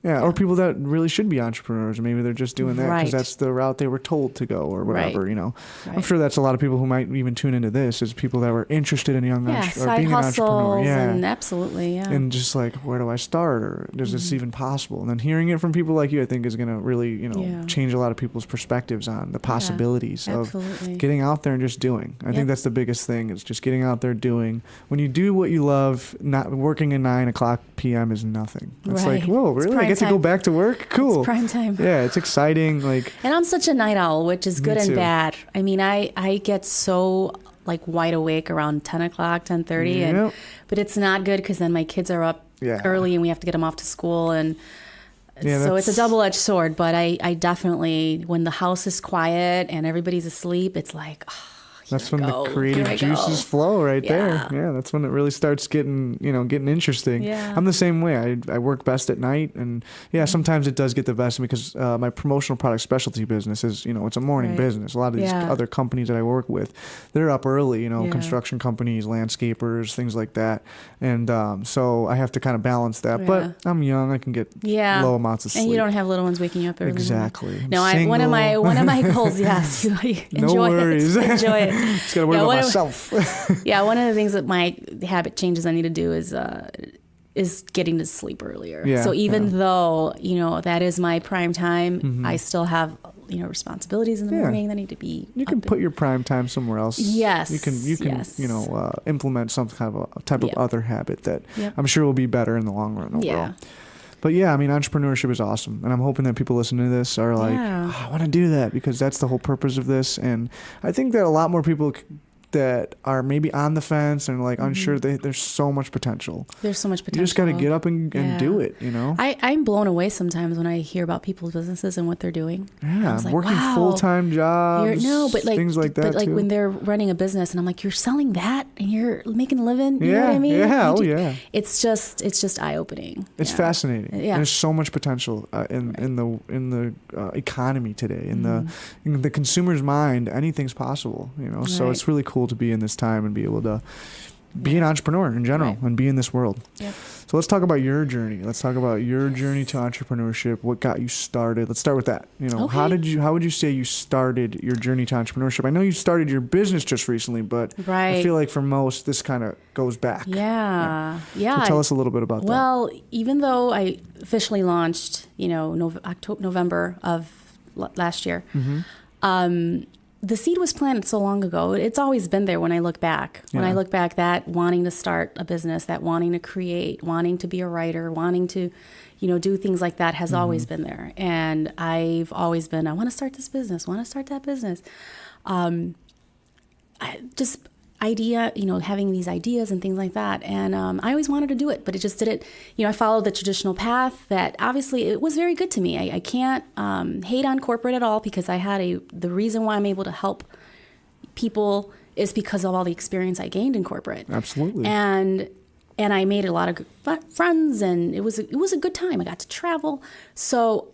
Or people that really should be entrepreneurs. Maybe they're just doing that because that's the route they were told to go or whatever, Right. I'm sure that's a lot of people who might even tune into this is people that were interested in or being an entrepreneur. And absolutely, And just like, where do I start? Or is this even possible? And then hearing it from people like you, I think is going to really, change a lot of people's perspectives on the possibilities of getting out there and just doing. I think that's the biggest thing is just getting out there doing. When you do what you love, not working at 9 o'clock p.m. is nothing. It's like, whoa, really? I get to go back to work? Cool. It's prime time. Yeah, it's exciting. And I'm such a night owl, which is good and bad. I mean, I get so wide awake around 10 o'clock, 10:30, but it's not good because then my kids are up early and we have to get them off to school and so it's a double-edged sword, but I definitely, when the house is quiet and everybody's asleep, it's like, that's when the creative juices flow there. Yeah, that's when it really starts getting interesting. Yeah. I'm the same way. I work best at night, and sometimes it does get the best because my promotional product specialty business is, it's a morning business. A lot of these other companies that I work with, they're up early, construction companies, landscapers, things like that. And so I have to kind of balance that. But I'm young. I can get low amounts of sleep. And you don't have little ones waking you up every morning. No, one of my goals, yes, enjoy Enjoy it. Just gotta worry about myself. One of the things that my habit changes I need to do is getting to sleep earlier. Yeah, so even though that is my prime time, I still have responsibilities in the morning that need to be. You can put your prime time somewhere else. Yes, you can implement some kind of a type of other habit that I'm sure will be better in the long run overall. Yeah. But I mean, entrepreneurship is awesome. And I'm hoping that people listening to this are like, I want to do that because that's the whole purpose of this. And I think that a lot more people that are maybe on the fence and unsure, there's so much potential. There's so much potential. You just got to get up and do it, I'm blown away sometimes when I hear about people's businesses and what they're doing. Yeah, working full-time jobs, things like that But too. when they're running a business and I'm like, you're selling that and you're making a living? You know what I mean? Yeah, It's just eye-opening. It's fascinating. Yeah. There's so much potential in the economy today. In the consumer's mind, anything's possible, So it's really cool to be in this time and be able to be an entrepreneur in general and be in this world. Yep. So let's talk about your journey. Let's talk about your journey to entrepreneurship. What got you started? Let's start with that. How would you say you started your journey to entrepreneurship? I know you started your business just recently, but I feel like for most this kind of goes back. Yeah. So tell us a little bit about that. Well, even though I officially launched, November of last year, the seed was planted so long ago. It's always been there when I look back. When I look back, that wanting to start a business, that wanting to create, wanting to be a writer, wanting to, do things like that has always been there. And I've always been, I want to start this business, want to start that business. Having these ideas and things like that. And I always wanted to do it, but it just didn't, I followed the traditional path that obviously it was very good to me. I can't hate on corporate at all because I had the reason why I'm able to help people is because of all the experience I gained in corporate. Absolutely. And I made a lot of good friends and it was a good time. I got to travel. So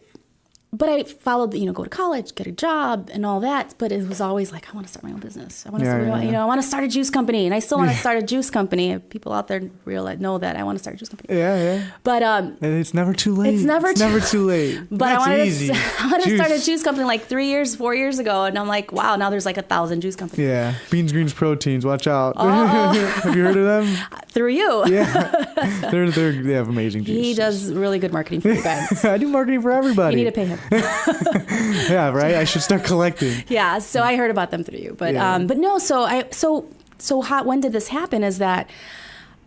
but I followed, go to college, get a job and all that. But it was always like, I want to start my own business. I want to, I want to start a juice company, and I still want to start a juice company. People out there know that I want to start a juice company. Yeah. But it's never too late. It's never too late. But I wanted to start a juice company like 4 years ago, and I'm like, wow, now there's like 1,000 juice companies. Yeah, Beans, Greens, Proteins. Watch out. Have you heard of them? Through you. Yeah, they have amazing juice. He does really good marketing for you guys. I do marketing for everybody. You need to pay him. Yeah, right. I should start collecting. Yeah, so I heard about them through you, but no. When did this happen? Is that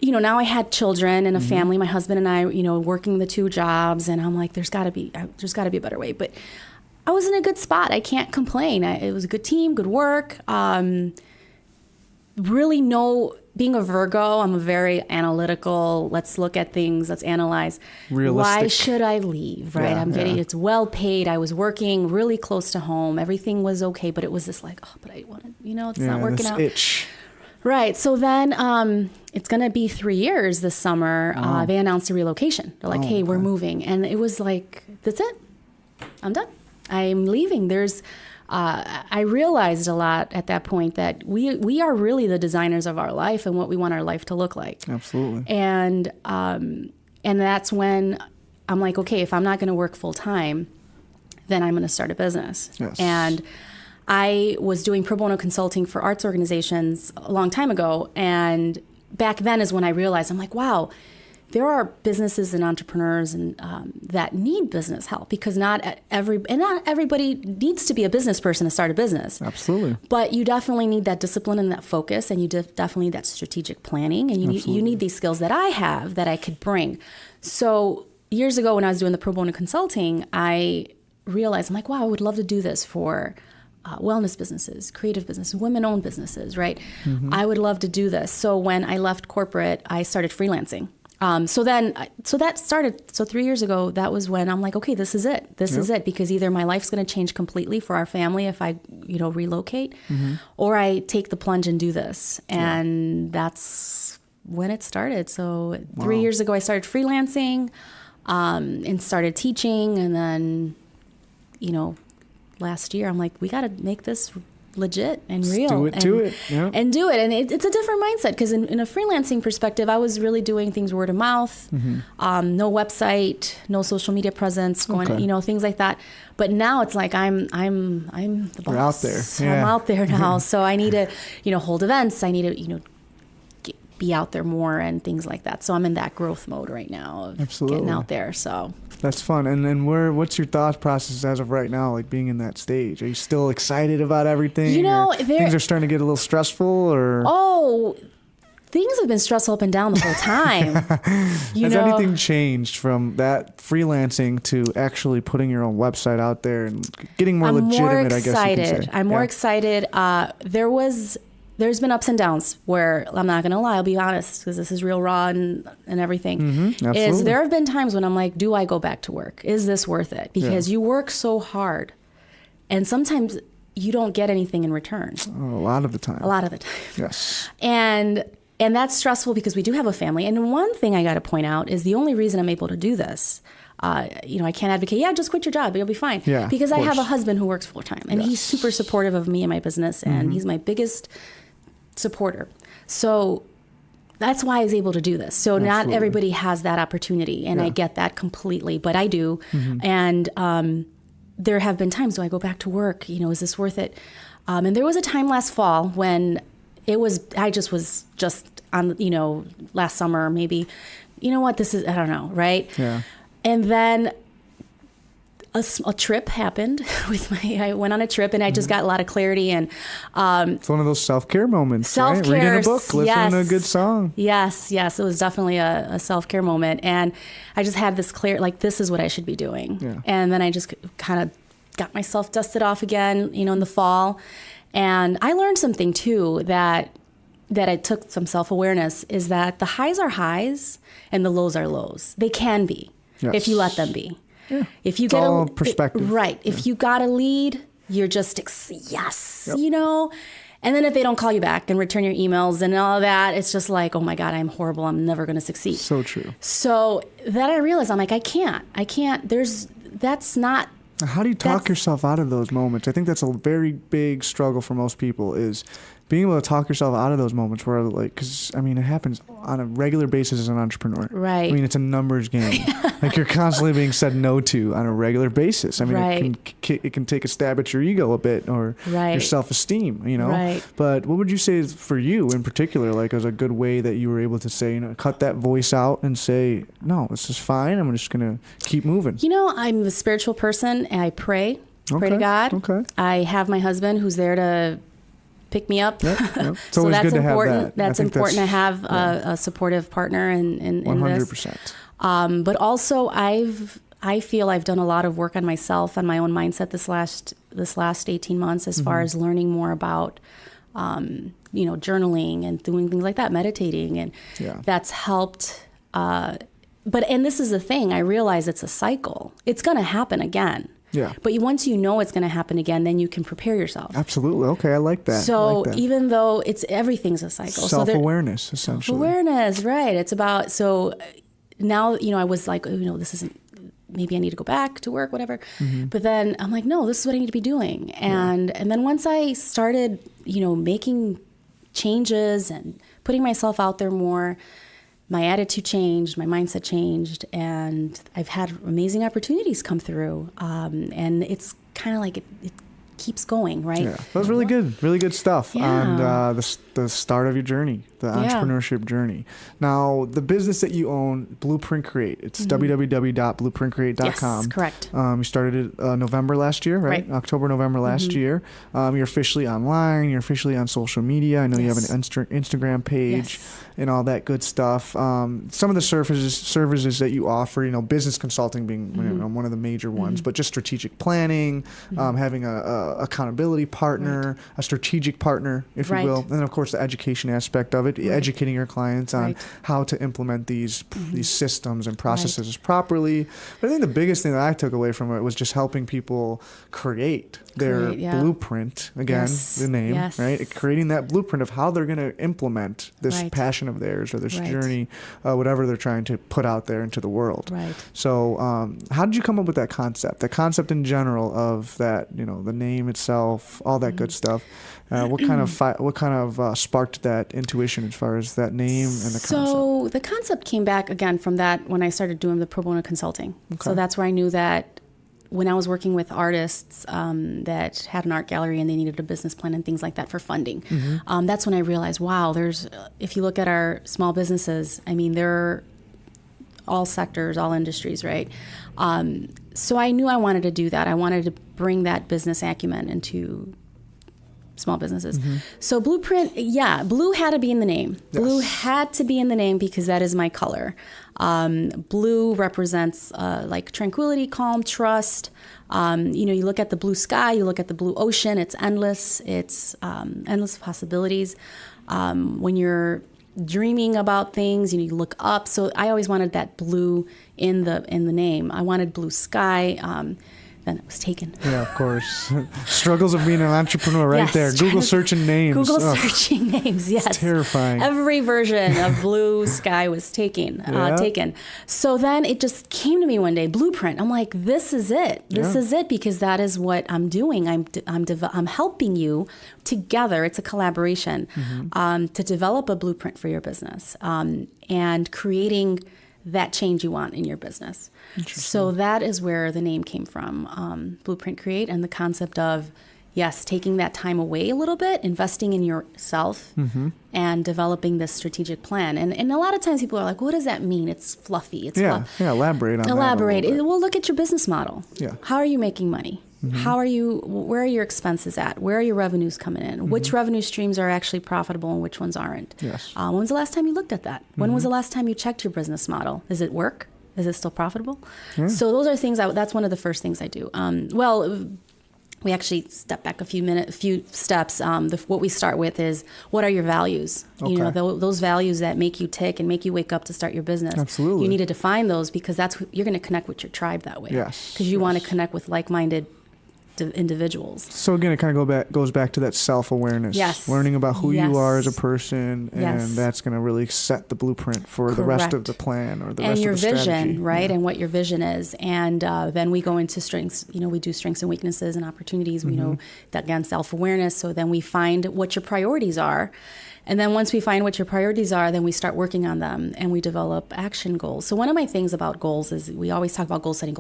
now I had children and a family. My husband and I, working the 2 jobs, and I'm like, there's got to be a better way. But I was in a good spot. I can't complain. It was a good team, good work. Being a Virgo, I'm a very analytical, let's look at things, let's analyze. Realistic. Why should I leave, right? It's well paid. I was working really close to home. Everything was okay, but it was this like, but I want to, it's not working out. Itch. Right. So then it's going to be 3 years this summer. They announced a relocation. They're like, hey, we're moving. And it was like, that's it. I'm done. I'm leaving. I realized a lot at that point that we are really the designers of our life and what we want our life to look like. Absolutely. And that's when I'm like, okay, if I'm not going to work full time, then I'm going to start a business. Yes. And I was doing pro bono consulting for arts organizations a long time ago. And back then is when I realized, I'm like, wow, there are businesses and entrepreneurs and that need business help, because not everybody needs to be a business person to start a business. Absolutely. But you definitely need that discipline and that focus, and you definitely need that strategic planning, and you need these skills that I have that I could bring. So years ago when I was doing the pro bono consulting, I realized, I'm like, wow, I would love to do this for wellness businesses, creative businesses, women-owned businesses, right? Mm-hmm. I would love to do this. So when I left corporate, I started freelancing. So that started, 3 years ago, that was when I'm like, okay, this is it. This is it, because either my life's going to change completely for our family if I, relocate, or I take the plunge and do this. And that's when it started. So 3 years ago, I started freelancing, and started teaching. And then, last year, I'm like, we got to make this legit and real. Do it. Yeah. And do it. And it's a different mindset, because in a freelancing perspective, I was really doing things word of mouth, no website, no social media presence, things like that. But now it's like I'm the boss. You're out there. Yeah. I'm out there now. So I need to, hold events. I need to, be out there more and things like that. So I'm in that growth mode right now of getting out there. So that's fun. And then what's your thought process as of right now, like being in that stage? Are you still excited about everything? Things are starting to get a little stressful, or? Oh, things have been stressful up and down the whole time. Has anything changed from that freelancing to actually putting your own website out there and getting more legitimate, I guess you can say? I'm more excited. There's been ups and downs where, I'm not going to lie, I'll be honest, because this is real raw and everything. Absolutely. There have been times when I'm like, do I go back to work? Is this worth it? Because you work so hard, and sometimes you don't get anything in return. Oh, a lot of the time. Yes. And that's stressful, because we do have a family. And one thing I got to point out is the only reason I'm able to do this, I can't advocate, just quit your job, you'll be fine. Yeah, because I have a husband who works full time, and he's super supportive of me and my business, and he's my biggest supporter. So that's why I was able to do this. So not everybody has that opportunity, and I get that completely, but I do. And there have been times, do I go back to work? Is this worth it? And there was a time last fall when I just was on, last summer maybe, this is, I don't know, right? Yeah. And then a trip happened I went on a trip, and I just got a lot of clarity. And it's one of those self-care moments. Self-care, right? Reading a book, listening to a good song. Yes, it was definitely a self-care moment. And I just had this this is what I should be doing. Yeah. And then I just kind of got myself dusted off again, in the fall. And I learned something too, that I took some self-awareness, is that the highs are highs and the lows are lows. They can be, if you let them be. Yeah. If you it's all perspective. Right. Yeah. If you got a lead, you're just, And then if they don't call you back and return your emails and all of that, it's just like, oh my God, I'm horrible. I'm never going to succeed. So true. So then I realized, I'm like, I can't, that's not How do you talk yourself out of those moments? I think that's a very big struggle for most people, is being able to talk yourself out of those moments where, like, because, I mean, it happens on a regular basis as an entrepreneur. Right. I mean, it's a numbers game. Like, you're constantly being said no to on a regular basis. I mean, it can take a stab at your ego a bit, or your self-esteem, you know? Right. But what would you say is, for you in particular, like, as a good way that you were able to say, you know, cut that voice out and say, no, this is fine. I'm just going to keep moving. You know, I'm a spiritual person, and I pray to God. Okay. I have my husband who's there to pick me up. Yep. It's So always that's good to important. have that. That's important to have a supportive partner in 100%. this. But also, I feel I've done a lot of work on myself, on my own mindset this last 18 months, as far as learning more about, journaling and doing things like that, meditating, and that's helped. And this is the thing, I realize it's a cycle. It's going to happen again. Yeah. But once you know it's going to happen again, then you can prepare yourself. Absolutely. Okay, I like that. So even though everything's a cycle. Self-awareness, essentially. Self-awareness, right. It's about, so now, I was like, this isn't, maybe I need to go back to work, whatever. But then I'm like, no, this is what I need to be doing. And then once I started, making changes and putting myself out there more, my attitude changed, my mindset changed, and I've had amazing opportunities come through. And it's kind of like it keeps going, right? Yeah, that was really good stuff on the start of your journey, the entrepreneurship journey. Now, the business that you own, Blueprint Create, it's www.blueprintcreate.com. Yes, correct. You started it November last year, right? October, November last year. You're officially online. You're officially on social media. I know you have an Instagram page and all that good stuff. Some of the services that you offer, business consulting being one of the major ones, but just strategic planning, having a accountability partner, a strategic partner, if you will, and then of course the education aspect of it, educating your clients on how to implement these systems and processes properly. But I think the biggest thing that I took away from it was just helping people create their blueprint. Again, the name, right? Creating that blueprint of how they're going to implement this passion of theirs or this journey, whatever they're trying to put out there into the world. Right. So, how did you come up with that concept? The concept in general of that, the name itself, all that good stuff. What kind of sparked that intuition as far as that name and the concept? So the concept came back again from that when I started doing the pro bono consulting. Okay. So that's where I knew that when I was working with artists that had an art gallery and they needed a business plan and things like that for funding, that's when I realized, wow, if you look at our small businesses, I mean, they're all sectors, all industries, right? So I knew I wanted to do that. I wanted to bring that business acumen into small businesses. So Blueprint, blue had to be in the name. Yes. Blue had to be in the name because that is my color. Blue represents like tranquility, calm, trust. You look at the blue sky, you look at the blue ocean, it's endless. It's endless possibilities. When you're dreaming about things, you look up. So I always wanted that blue in the name. I wanted blue sky. Then it was taken. Yeah, of course. Struggles of being an entrepreneur there. Google searching names. Google searching names, yes. It's terrifying. Every version of blue sky was taken. So then it just came to me one day, Blueprint. I'm like, this is it. This is it, because that is what I'm doing. I'm helping you together. It's a collaboration to develop a blueprint for your business and creating that change you want in your business. So that is where the name came from, Blueprint Create, and the concept of, taking that time away a little bit, investing in yourself, and developing this strategic plan. And a lot of times people are like, what does that mean? It's fluffy. It's elaborate on that. Well, look at your business model. Yeah. How are you making money? Where are your expenses at? Where are your revenues coming in? Which revenue streams are actually profitable and which ones aren't? Yes. When was the last time you looked at that? When was the last time you checked your business model? Does it work? Is it still profitable? Yeah. So those are things that's one of the first things I do. We actually step back a few steps. What we start with is, what are your values? Okay. Those values that make you tick and make you wake up to start your business. Absolutely. You need to define those, because you're going to connect with your tribe that way. Yes. Because you want to connect with like-minded individuals. So again, it kind of goes back to that self-awareness. Yes. Learning about who Yes. you are as a person, and Yes. that's going to really set the blueprint for the rest of the plan or the rest your of the strategy. vision, right? Yeah. And what your vision is. And then we go into strengths. We do strengths and weaknesses and opportunities. We know that, again, self-awareness. So then we find what your priorities are. And then once we find what your priorities are, then we start working on them and we develop action goals. So one of my things about goals is we always talk about goal setting,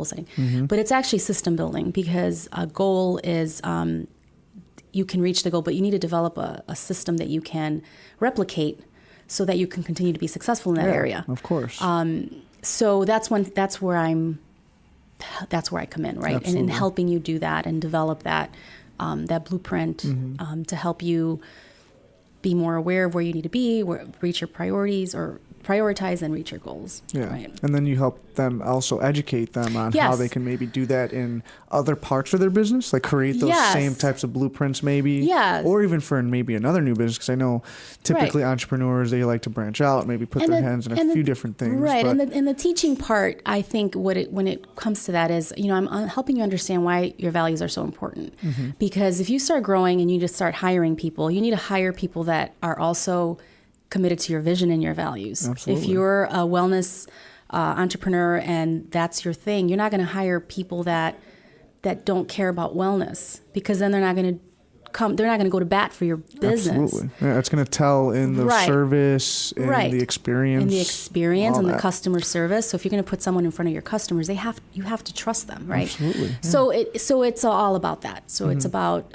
but it's actually system building, because a goal is you can reach the goal, but you need to develop a system that you can replicate so that you can continue to be successful in that area. Of course. So that's where I come in, right? And in helping you do that and develop that blueprint to help you be more aware of where you need to be, reach your priorities, or prioritize and reach your goals. Yeah. Right. And then you help them also educate them on how they can maybe do that in other parts of their business, like create those same types of blueprints maybe. Yes. Or even for maybe another new business, because I know typically entrepreneurs, they like to branch out, maybe put their hands in a few different things. Right. But And the teaching part, I think when it comes to that is, I'm helping you understand why your values are so important. Because if you start growing and you just start hiring people, you need to hire people that are also committed to your vision and your values. Absolutely. If you're a wellness entrepreneur and that's your thing, you're not going to hire people that don't care about wellness, because then they're not going to go to bat for your business. Absolutely. Yeah, it's going to tell in the service, in the experience. In the experience and the customer service. So if you're going to put someone in front of your customers, you have to trust them, right? Absolutely. Yeah. So it's all about that. So it's about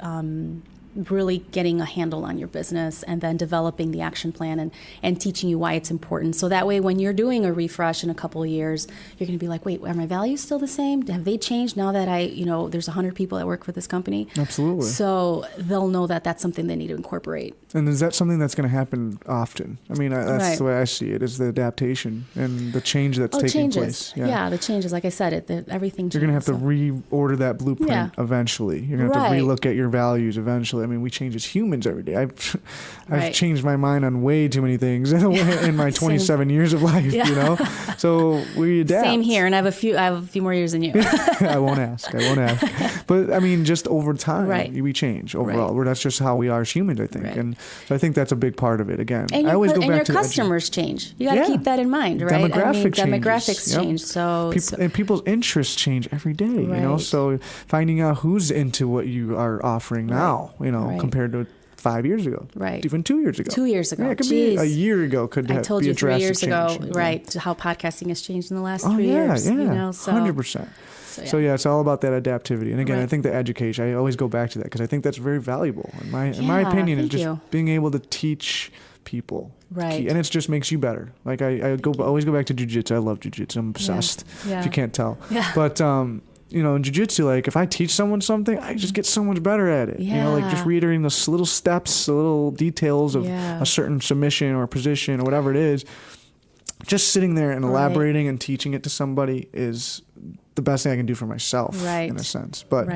really getting a handle on your business and then developing the action plan and teaching you why it's important. So that way, when you're doing a refresh in a couple of years, you're going to be like, wait, are my values still the same? Have they changed now that there's 100 people that work for this company? Absolutely. So they'll know that that's something they need to incorporate. And is that something that's going to happen often? I mean, that's the way I see it, is the adaptation and the change that's taking place. Yeah, the changes. Like I said, everything changes. You're going to have to reorder that blueprint eventually. You're going to have to relook at your values eventually. I mean, we change as humans every day. I've changed my mind on way too many things in my 27 years of life, So we adapt. Same here, and I have a few more years than you. I won't ask. But I mean, just over time, we change overall. That's just how we are as humans, I think. And so I think that's a big part of it. Again, and I always go back your to customers change. You got to keep that in mind, right? Demographics change. So and people's interests change every day. So finding out who's into what you are offering now, compared to 5 years ago, even 2 years ago. 2 years ago, it could be a year ago. I told you 3 years ago, how podcasting has changed in the last 3 years. 100%. So it's all about that adaptivity. And again, I think the education, I always go back to that because I think that's very valuable. In my opinion, is just being able to teach people. Right. And it just makes you better. Like I always go back to jiu-jitsu. I love jiu-jitsu. I'm obsessed, if you can't tell. Yeah. But, in jiu-jitsu, like if I teach someone something, I just get so much better at it. Like just reiterating those little steps, the little details of a certain submission or position or whatever it is. Just sitting there and elaborating and teaching it to somebody is the best thing I can do for myself in a sense. But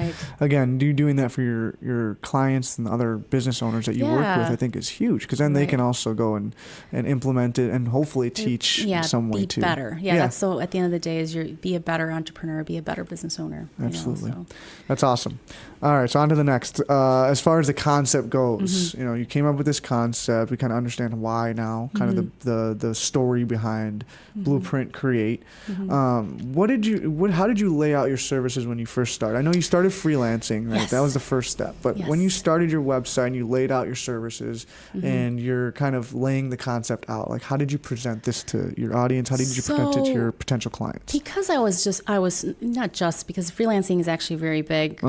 again, doing that for your clients and the other business owners that you work with, I think is huge, because then they can also go and implement it and hopefully teach in some way too. Be better. That's so at the end of the day is be a better entrepreneur, be a better business owner. Absolutely. That's awesome. All right, so on to the next. As far as the concept goes, you came up with this concept. We kind of understand why now, kind of the story behind Blueprint Create. How did you lay out your services when you first started? I know you started freelancing, right? Yes. That was the first step. But when you started your website and you laid out your services and you're kind of laying the concept out, like how did you present this to your audience? How did you present it to your potential clients? Because I was not just because freelancing is actually very big.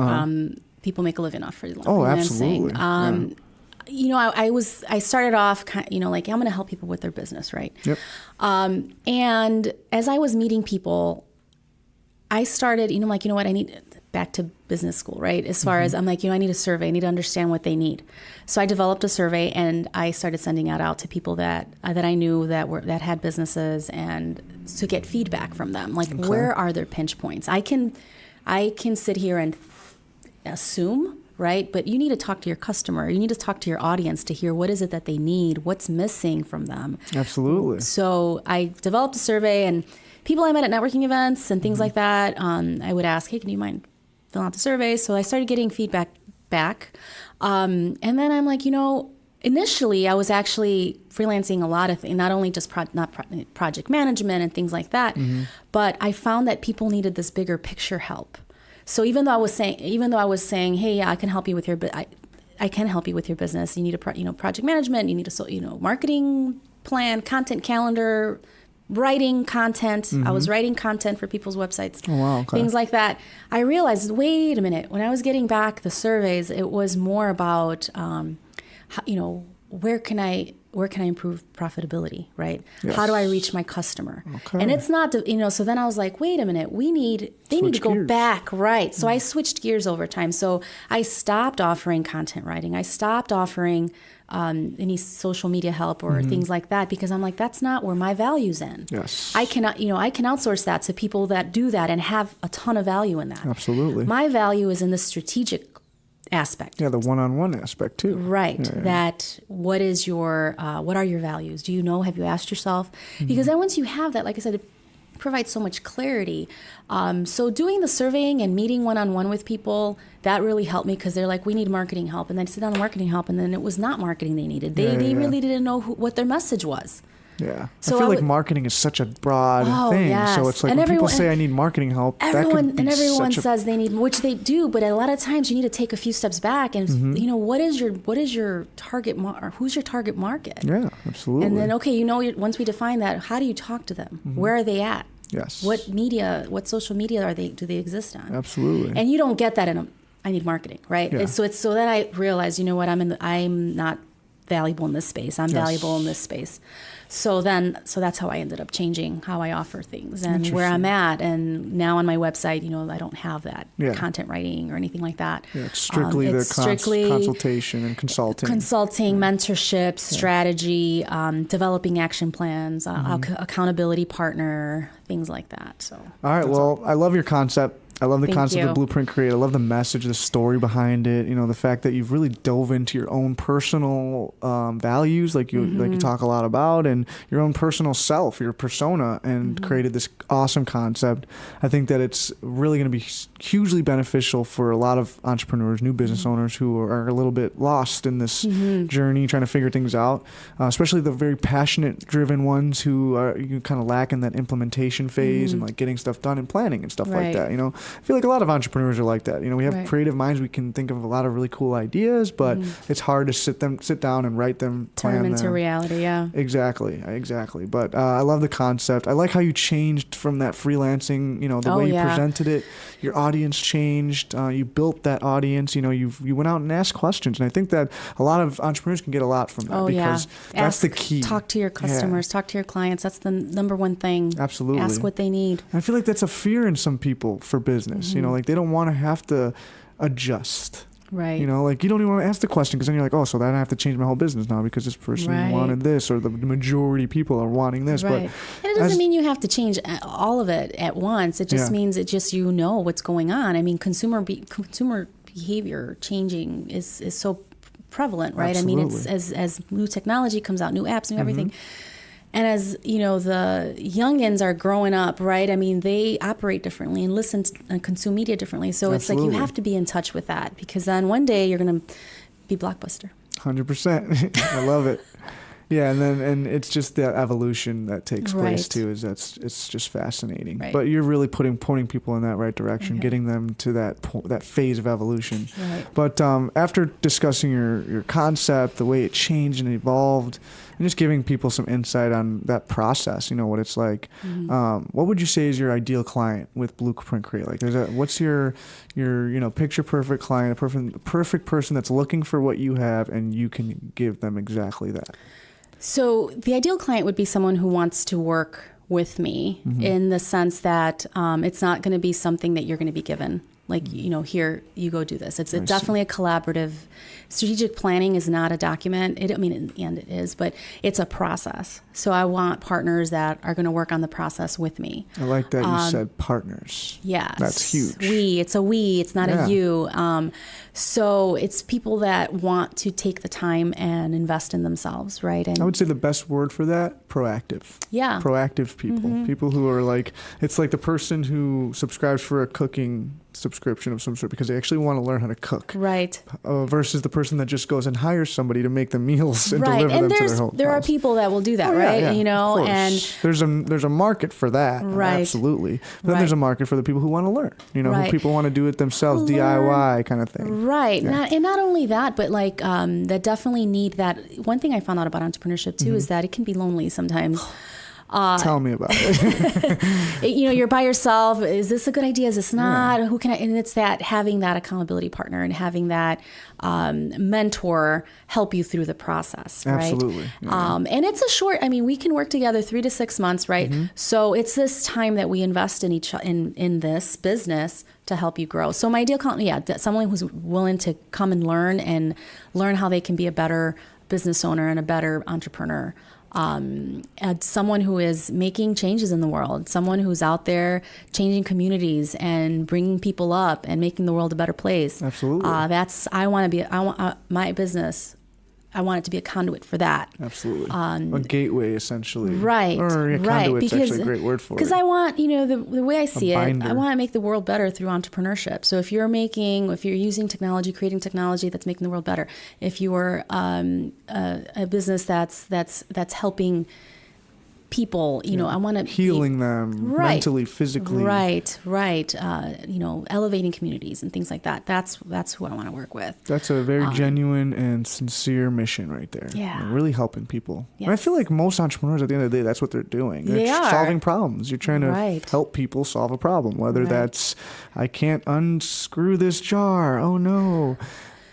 People make a living off freelancing. Oh, absolutely. I started off like I'm going to help people with their business, right? Yep. And as I was meeting people, I started, what I need back to business school, right? As far as I'm like, I need a survey. I need to understand what they need. So I developed a survey and I started sending that out to people that I knew that had businesses, and to get feedback from them. Like, where are their pinch points? I can sit here and assume, right? But you need to talk to your customer. You need to talk to your audience to hear what is it that they need, what's missing from them. Absolutely. So I developed a survey, and people I met at networking events and things like that, I would ask, hey, can you mind filling out the surveys. So I started getting feedback back. And then I'm like, initially I was actually freelancing a lot of things, not only just project management and things like that, but I found that people needed this bigger picture help. So even though I was saying, hey, yeah, I can help you with I can help you with your business. You need a project management. You need a marketing plan, content calendar, writing content. I was writing content for people's websites, things like that. I realized, wait a minute. When I was getting back the surveys, it was more about, where can I improve profitability, right? Yes. How do I reach my customer? Okay. And it's not, so then I was like, wait a minute, they need to go back, right? So I switched gears over time. So I stopped offering content writing. I stopped offering any social media help or things like that, because I'm like, that's not where my value's in. Yes. I can outsource that to people that do that and have a ton of value in that. Absolutely. My value is in the strategic aspect. Yeah, the one-on-one aspect too. Right. Yeah. That what are your values? Do you know? Have you asked yourself? Because then once you have that, like I said, it provides so much clarity. So doing the surveying and meeting one-on-one with people, that really helped me, because they're like, we need marketing help. And then sit down the marketing help, and then it was not marketing they needed. They really didn't know what their message was. Yeah. So I feel like marketing is such a broad thing. Yes. So it's like when people say I need marketing help, everyone says they need, which they do, but a lot of times you need to take a few steps back and what is your target who's your target market? Yeah, absolutely. And then once we define that, how do you talk to them? Where are they at? Yes. What social media do they exist on? Absolutely. And you don't get that I need marketing, right? Yeah. So then I realized, I'm not valuable in this space. I'm valuable in this space. So that's how I ended up changing how I offer things and where I'm at. And now on my website, I don't have that content writing or anything like that. Yeah, it's strictly consultation and consulting. Mentorship, strategy, developing action plans, accountability partner, things like that. So. All right. Well, I love your concept. I love the concept of Blueprint Create. I love the message, the story behind it. The fact that you've really dove into your own personal values, like you talk a lot about, and your own personal self, your persona, and created this awesome concept. I think that it's really going to be hugely beneficial for a lot of entrepreneurs, new business owners who are a little bit lost in this journey, trying to figure things out. Especially the very passionate, driven ones who are kind of lack in that implementation phase and like getting stuff done and planning and stuff like that. I feel like a lot of entrepreneurs are like that. We have creative minds. We can think of a lot of really cool ideas, but it's hard to sit down and write them, turn them into reality. Yeah, exactly. But I love the concept. I like how you changed from that freelancing. The way you presented it. Your audience changed. You built that audience. You went out and asked questions, and I think that a lot of entrepreneurs can get a lot from that because that's the key. Talk to your customers. Talk to your clients. That's the number one thing. Absolutely. Ask what they need. I feel like that's a fear in some people for business. Like they don't want to have to adjust. Right. Like you don't even want to ask the question, because then you're like, oh, so then I have to change my whole business now because this person wanted this, or the majority of people are wanting this. Right. But it doesn't mean you have to change all of it at once. It just means what's going on. I mean, consumer behavior changing is so prevalent, right? Absolutely. I mean, it's as new technology comes out, new apps, new everything. And as the youngins are growing up, right? I mean, they operate differently and listen and consume media differently. So it's like you have to be in touch with that, because then one day you're going to be Blockbuster. 100%. I love it. Yeah, and it's just that evolution that takes place too. It's just fascinating. Right. But you're really pointing people in that right direction, getting them to that phase of evolution. Right. But after discussing your concept, the way it changed and evolved, and just giving people some insight on that process, what it's like, what would you say is your ideal client with Blueprint Create? Like, what's your picture perfect client, a perfect person that's looking for what you have, and you can give them exactly that? So the ideal client would be someone who wants to work with me in the sense that it's not going to be something that you're going to be given. Like, here, you go do this. It's definitely a collaborative. Strategic planning is not a document. In the end it is, but it's a process. So I want partners that are going to work on the process with me. I like that you said partners. Yes. That's huge. It's a we, it's not a you. So it's people that want to take the time and invest in themselves, right? And I would say the best word for that, proactive. Yeah. Proactive people. People who are like, it's like the person who subscribes for a cooking subscription of some sort because they actually want to learn how to cook. Right. Versus the person that just goes and hires somebody to make the meals and deliver and them to their home. There are people that will do that, right? Yeah, you know, and there's a market for that. Right. Absolutely. Then there's a market for the people who want to learn. You know, who people want to do it themselves, DIY kind of thing. Right. Yeah. Not only that, but like that definitely need that. One thing I found out about entrepreneurship too is that it can be lonely sometimes. Tell me about it. You know, you're by yourself. Is this a good idea? Is this not? Who can I? And it's that having that accountability partner and having that mentor help you through the process, right? Absolutely. Yeah. And it's a short. I mean, we can work together 3 to 6 months, right? So it's this time that we invest in in this business to help you grow. So my ideal client, someone who's willing to come and learn how they can be a better business owner and a better entrepreneur. Someone who is making changes in the world, someone who's out there changing communities and bringing people up and making the world a better place. Absolutely. My business. I want it to be a conduit for that. Absolutely. A gateway, essentially. Right. Or a conduit's actually a great word for it. Because I want, you know, the way I see it, I want to make the world better through entrepreneurship. So if you're using technology, creating technology that's making the world better, if you're a business that's helping people, you know, I want to healing them mentally, physically. Right. You know, elevating communities and things like that. That's who I want to work with. That's a very genuine and sincere mission right there. Yeah. You know, really helping people. Yes. And I feel like most entrepreneurs at the end of the day, that's what they're doing. They're solving problems. You're trying to help people solve a problem, whether that's, I can't unscrew this jar. Oh no.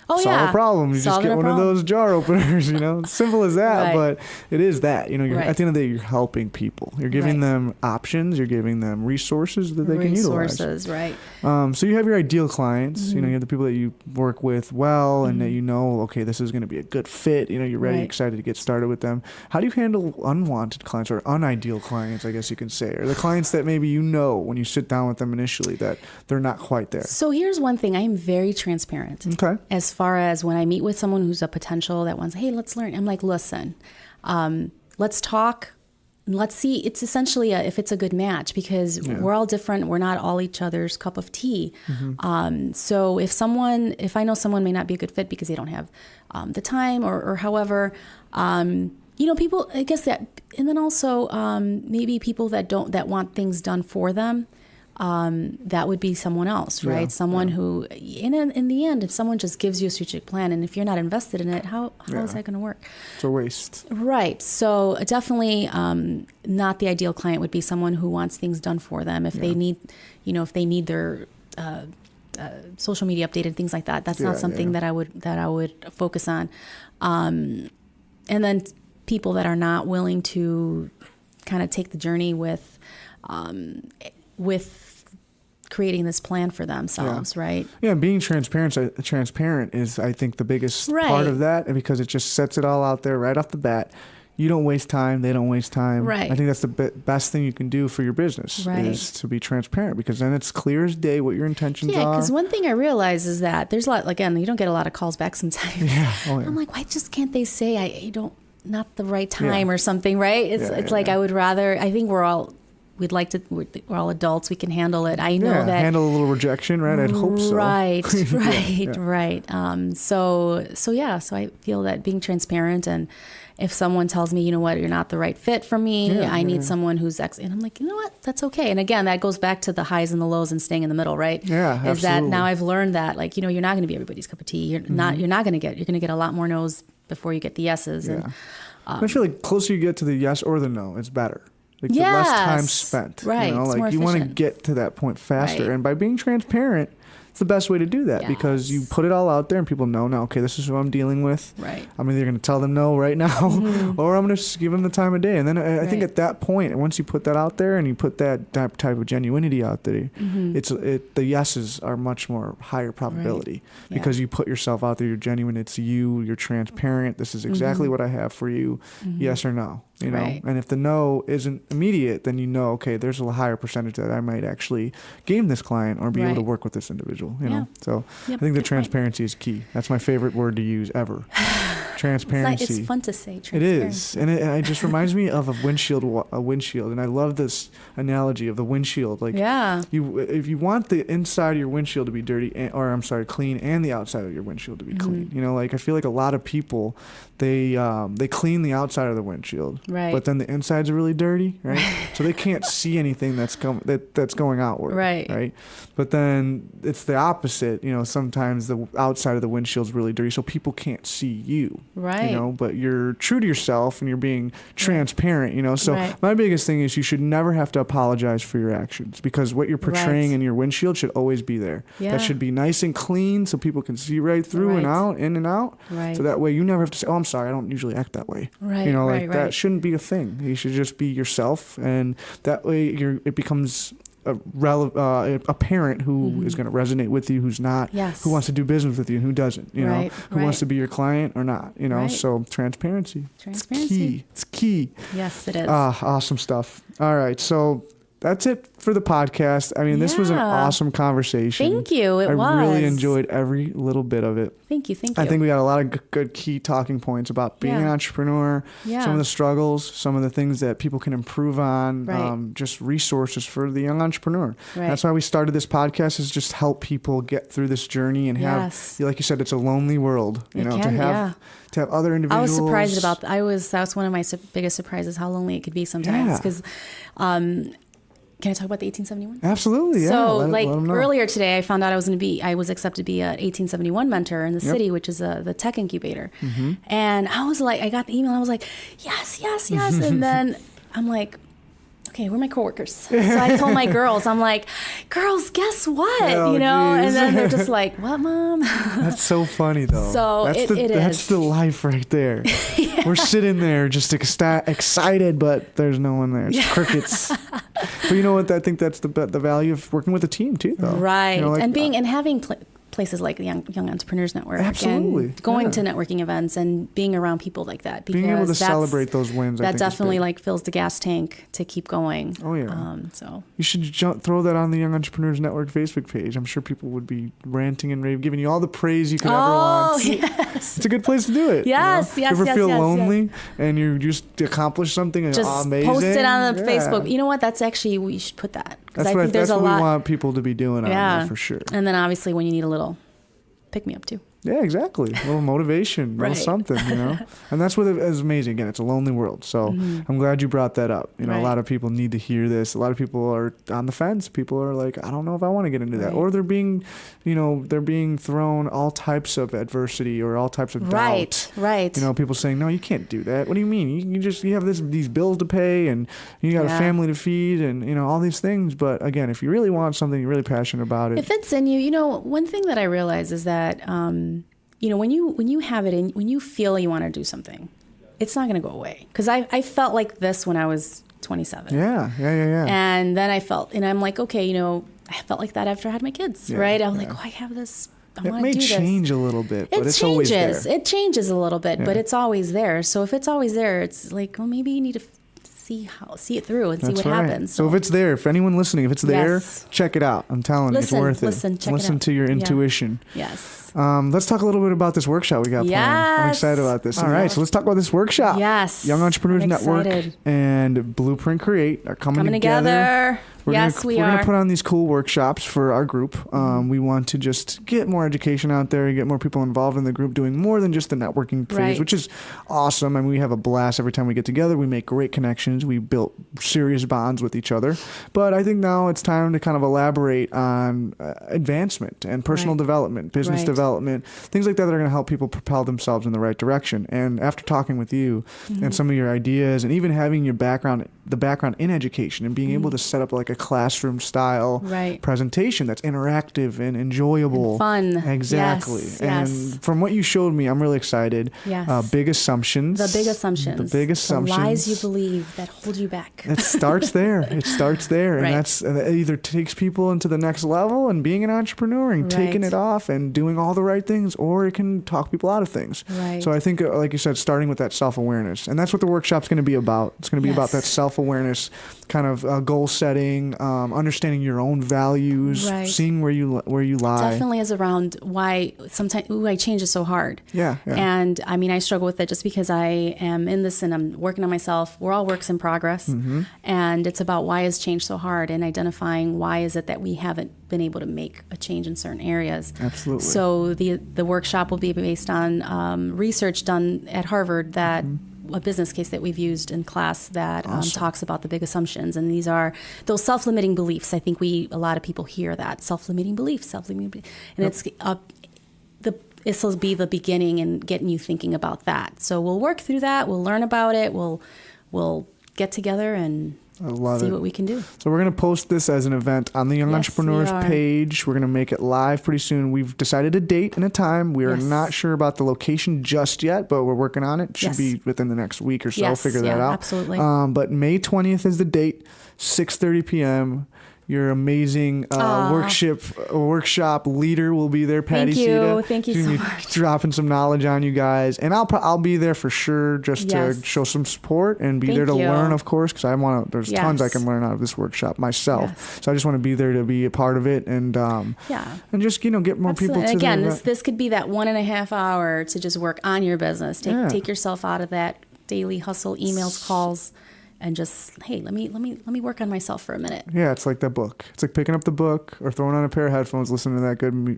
Solve a problem. You just get one of those jar openers, you know, simple as that. But it is that, you know, at the end of the day, you're helping people. You're giving them options. You're giving them resources that they can utilize. Right. So you have your ideal clients, you know, you have the people that you work with well and that you know, okay, this is going to be a good fit. You know, you're ready, excited to get started with them. How do you handle unwanted clients or unideal clients, I guess you can say, or the clients that maybe you know when you sit down with them initially that they're not quite there? So here's one thing. I am very transparent. Okay. As far as when I meet with someone who's a potential that wants, hey, let's learn. I'm like, listen, let's talk. Let's see. It's essentially if it's a good match because we're all different. We're not all each other's cup of tea. So if I know someone may not be a good fit because they don't have the time or however, you know, people, I guess that, and then also maybe people that want things done for them. That would be someone else, right? Someone who, in the end, if someone just gives you a strategic plan, and if you're not invested in it, how is that going to work? It's a waste. Right. So definitely not the ideal client would be someone who wants things done for them. If they need, you know, if they need their social media updated, things like that. That's not something that I would focus on. And then people that are not willing to kind of take the journey with creating this plan for themselves, right? Yeah, being transparent is, I think, the biggest part of that, because it just sets it all out there right off the bat. You don't waste time. They don't waste time. Right. I think that's the best thing you can do for your business is to be transparent, because then it's clear as day what your intentions are. Yeah, because one thing I realize is that there's a lot, again, you don't get a lot of calls back sometimes. Yeah. Oh, yeah. I'm like, why just can't they say I don't, not the right time or something, right? It's like I would rather, I think we're all all adults. We can handle it. I know that. Handle a little rejection, right? I'd hope so. Right. So I feel that being transparent, and if someone tells me, you know what, you're not the right fit for me, I need someone who's and I'm like, you know what, that's okay. And again, that goes back to the highs and the lows and staying in the middle, right? Yeah, absolutely. Is that now I've learned that, like, you know, you're not going to be everybody's cup of tea. You're going to get a lot more no's before you get the yeses. Yeah. And I feel like closer you get to the yes or the no, it's better. Like the less time spent. Right. You know, it's like you want to get to that point faster. Right. And by being transparent, it's the best way to do that, because you put it all out there and people know now, okay, this is who I'm dealing with. Right. I'm either going to tell them no right now or I'm going to give them the time of day. And then I think at that point, once you put that out there and you put that type of genuinity out there, the yeses are much more higher probability because you put yourself out there, you're genuine, it's you're transparent. This is exactly what I have for you. Yes or no. You know, and if the no isn't immediate, then you know, okay, there's a higher percentage that I might actually gain this client or be able to work with this individual. You know, so I think the transparency is key. That's my favorite word to use ever. Transparency. It's fun to say. It is, and it just reminds me of a windshield, and I love this analogy of the windshield. Like, if you want the inside of your windshield to be clean, and the outside of your windshield to be clean. You know, like I feel like a lot of people, they clean the outside of the windshield, right? But then the insides are really dirty, right? So they can't see anything that's going outward, right? But then it's the opposite. You know, sometimes the outside of the windshield's really dirty, so people can't see you, right? You know, but you're true to yourself and you're being transparent. You know, so my biggest thing is you should never have to apologize for your actions, because what you're portraying in your windshield should always be there. That should be nice and clean so people can see right through and out, in and out. Right. So that way you never have to say, "Oh, I'm sorry, I don't usually act that way." Right. You know, like that shouldn't be a thing. You should just be yourself, and that way it becomes a parent who is going to resonate with you, who's not, who wants to do business with you, and who doesn't, you know, who wants to be your client or not, you know. So transparency. It's key. Yes, it is. Awesome stuff. All right, so that's it for the podcast. I mean, this was an awesome conversation. Thank you. I really enjoyed every little bit of it. Thank you. I think we got a lot of good key talking points about being an entrepreneur, some of the struggles, some of the things that people can improve on, just resources for the young entrepreneur. That's why we started this podcast, is just help people get through this journey and have, like you said, it's a lonely world, you know, to have other individuals. I was surprised about that. That's one of my biggest surprises, how lonely it could be sometimes, because can I talk about the 1871? Absolutely, yeah. So, earlier today, I found out I was accepted to be an 1871 mentor in the city, which is the tech incubator. And I was like, I got the email, I was like, yes. And then I'm like, okay, where are my coworkers? So I told my girls, I'm like, girls, guess what? You know, geez. And then they're just like, what, Mom? That's so funny, though. So that's the life right there. We're sitting there just excited, but there's no one there. It's crickets. But you know what? I think that's the value of working with a team too, though. Right, you know, like, and having places like the Young Entrepreneurs Network, absolutely, and going to networking events and being around people like that, being able to celebrate those wins, that definitely like fills the gas tank to keep going. Oh yeah. So you should throw that on the Young Entrepreneurs Network Facebook page. I'm sure people would be ranting and raving, giving you all the praise you could ever want. Yes. It's a good place to do it. Yes, you know? yes. You ever feel lonely yes. and you just accomplished something and just amazing? Post it on the Facebook. You know what? That's actually, we should put that. That's what we want people to be doing on there for sure. And then obviously when you need a little pick me up too. Yeah, exactly. A little motivation, a little something, you know. And that's what is amazing. Again, it's a lonely world. So I'm glad you brought that up. You know, a lot of people need to hear this. A lot of people are on the fence. People are like, I don't know if I want to get into that. Or they're being thrown all types of adversity or all types of doubt. Right. You know, people saying, no, you can't do that. What do you mean? You have these bills to pay and you got a family to feed and, you know, all these things. But again, if you really want something, you're really passionate about it. If it's in you, you know, one thing that I realize is that, you know, when you have it in, when you feel you want to do something, it's not going to go away. Because I felt like this when I was 27. Yeah. And then and I'm like, okay, you know, I felt like that after I had my kids, right? I was like, oh, I have this. I want to do this. It may change a little bit, but it's always there. It changes a little bit, but it's always there. So if it's always there, it's like, well, maybe you need to see it through and see what happens. So if it's there, if anyone listening, if it's there, check it out. I'm telling you, it's worth it. Listen to your intuition. Yes. Let's talk a little bit about this workshop we got planned. I'm excited about this. All right, so let's talk about this workshop. Yes. Young Entrepreneurs Network and Blueprint Create are coming together. We're going to put on these cool workshops for our group. We want to just get more education out there, get more people involved in the group, doing more than just the networking phase, which is awesome. I mean, we have a blast every time we get together. We make great connections. We built serious bonds with each other. But I think now it's time to kind of elaborate on advancement and personal development, business development, things like that are going to help people propel themselves in the right direction. And after talking with you and some of your ideas and even having the background in education and being able to set up like a classroom style presentation that's interactive and enjoyable, and fun. Exactly. Yes. And from what you showed me, I'm really excited. Yes. Big assumptions. The big assumptions. The lies you believe that hold you back. It starts there. And that either takes people into the next level and being an entrepreneur and taking it off and doing all the right things, or it can talk people out of things. So I think, like you said, starting with that self-awareness, and that's what the workshop's going to be about. It's going to be about that self-awareness, kind of goal setting understanding your own values, seeing where you lie. Definitely is around why sometimes change is so hard. Yeah. And I mean, I struggle with it just because I am in this and I'm working on myself. We're all works in progress. And it's about why is change so hard and identifying why is it that we haven't been able to make a change in certain areas. Absolutely. So the workshop will be based on research done at Harvard that a business case that we've used in class that talks about the big assumptions. And these are those self-limiting beliefs. I think a lot of people hear that self-limiting beliefs, and it's this will be the beginning in getting you thinking about that. So we'll work through that. We'll learn about it. We'll get together and see what we can do. So we're going to post this as an event on the Young Entrepreneurs page. We're going to make it live pretty soon. We've decided a date and a time. We are not sure about the location just yet, but we're working on it. Should be within the next week or so. Figure that out. Absolutely. But May 20th is the date, 6:30 p.m. Your amazing workshop leader will be there, Patty Sida. Thank you so much. Dropping some knowledge on you guys, and I'll be there for sure, just to show some support and be there to learn, of course, because there's tons I can learn out of this workshop myself. So I just want to be there to be a part of it, and just get more people to. And again, this could be that 1.5 hour to just work on your business. Take yourself out of that daily hustle, emails, calls. And just, hey, let me work on myself for a minute. Yeah, it's like that book. It's like picking up the book or throwing on a pair of headphones, listening to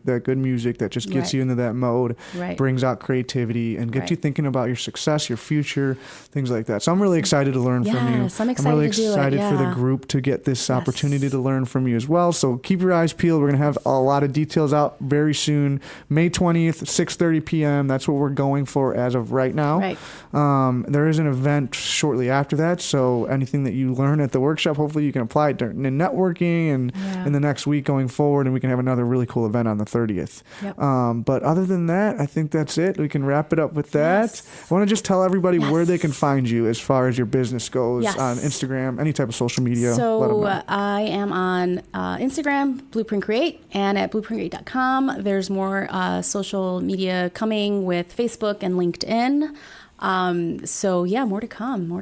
that good music that just gets you into that mode, brings out creativity, and gets you thinking about your success, your future, things like that. So I'm really excited to learn from you. Yes, I'm excited I'm really to do it. excited for the group to get this opportunity to learn from you as well. So keep your eyes peeled. We're going to have a lot of details out very soon. May 20th, 6:30 p.m. That's what we're going for as of right now. There is an event shortly after that, so anything that you learn at the workshop, hopefully you can apply it in networking and in the next week going forward, and we can have another really cool event on the 30th. But other than that, I think that's it. We can wrap it up with that. I want to just tell everybody where they can find you as far as your business goes on Instagram, any type of social media. So I am on Instagram, Blueprint Create, and at blueprintcreate.com. There's more social media coming with Facebook and LinkedIn. More to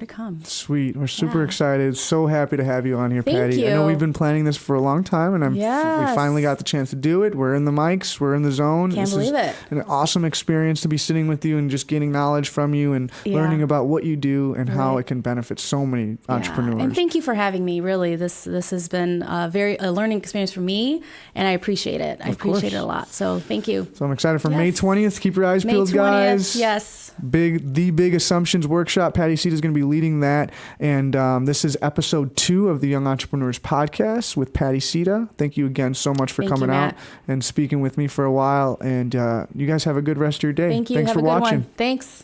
come. Sweet. We're super excited. So happy to have you on here, Patty. Thank you. I know we've been planning this for a long time, and we finally got the chance to do it. We're in the mics. We're in the zone. Can't believe it. An awesome experience to be sitting with you and just gaining knowledge from you and learning about what you do and how it can benefit so many entrepreneurs. And thank you for having me. Really, this has been a learning experience for me, and I appreciate it. I appreciate it a lot. So thank you. So I'm excited for May 20th. Keep your eyes peeled, guys. Yes. The Big Assumptions Workshop. Patty Sida is going to be leading that. And this is episode 2 of the Young Entrepreneurs Podcast with Patty Sida. Thank you again so much for coming out and speaking with me for a while. And you guys have a good rest of your day. Thank you. Thanks have for a good watching. One. Thanks.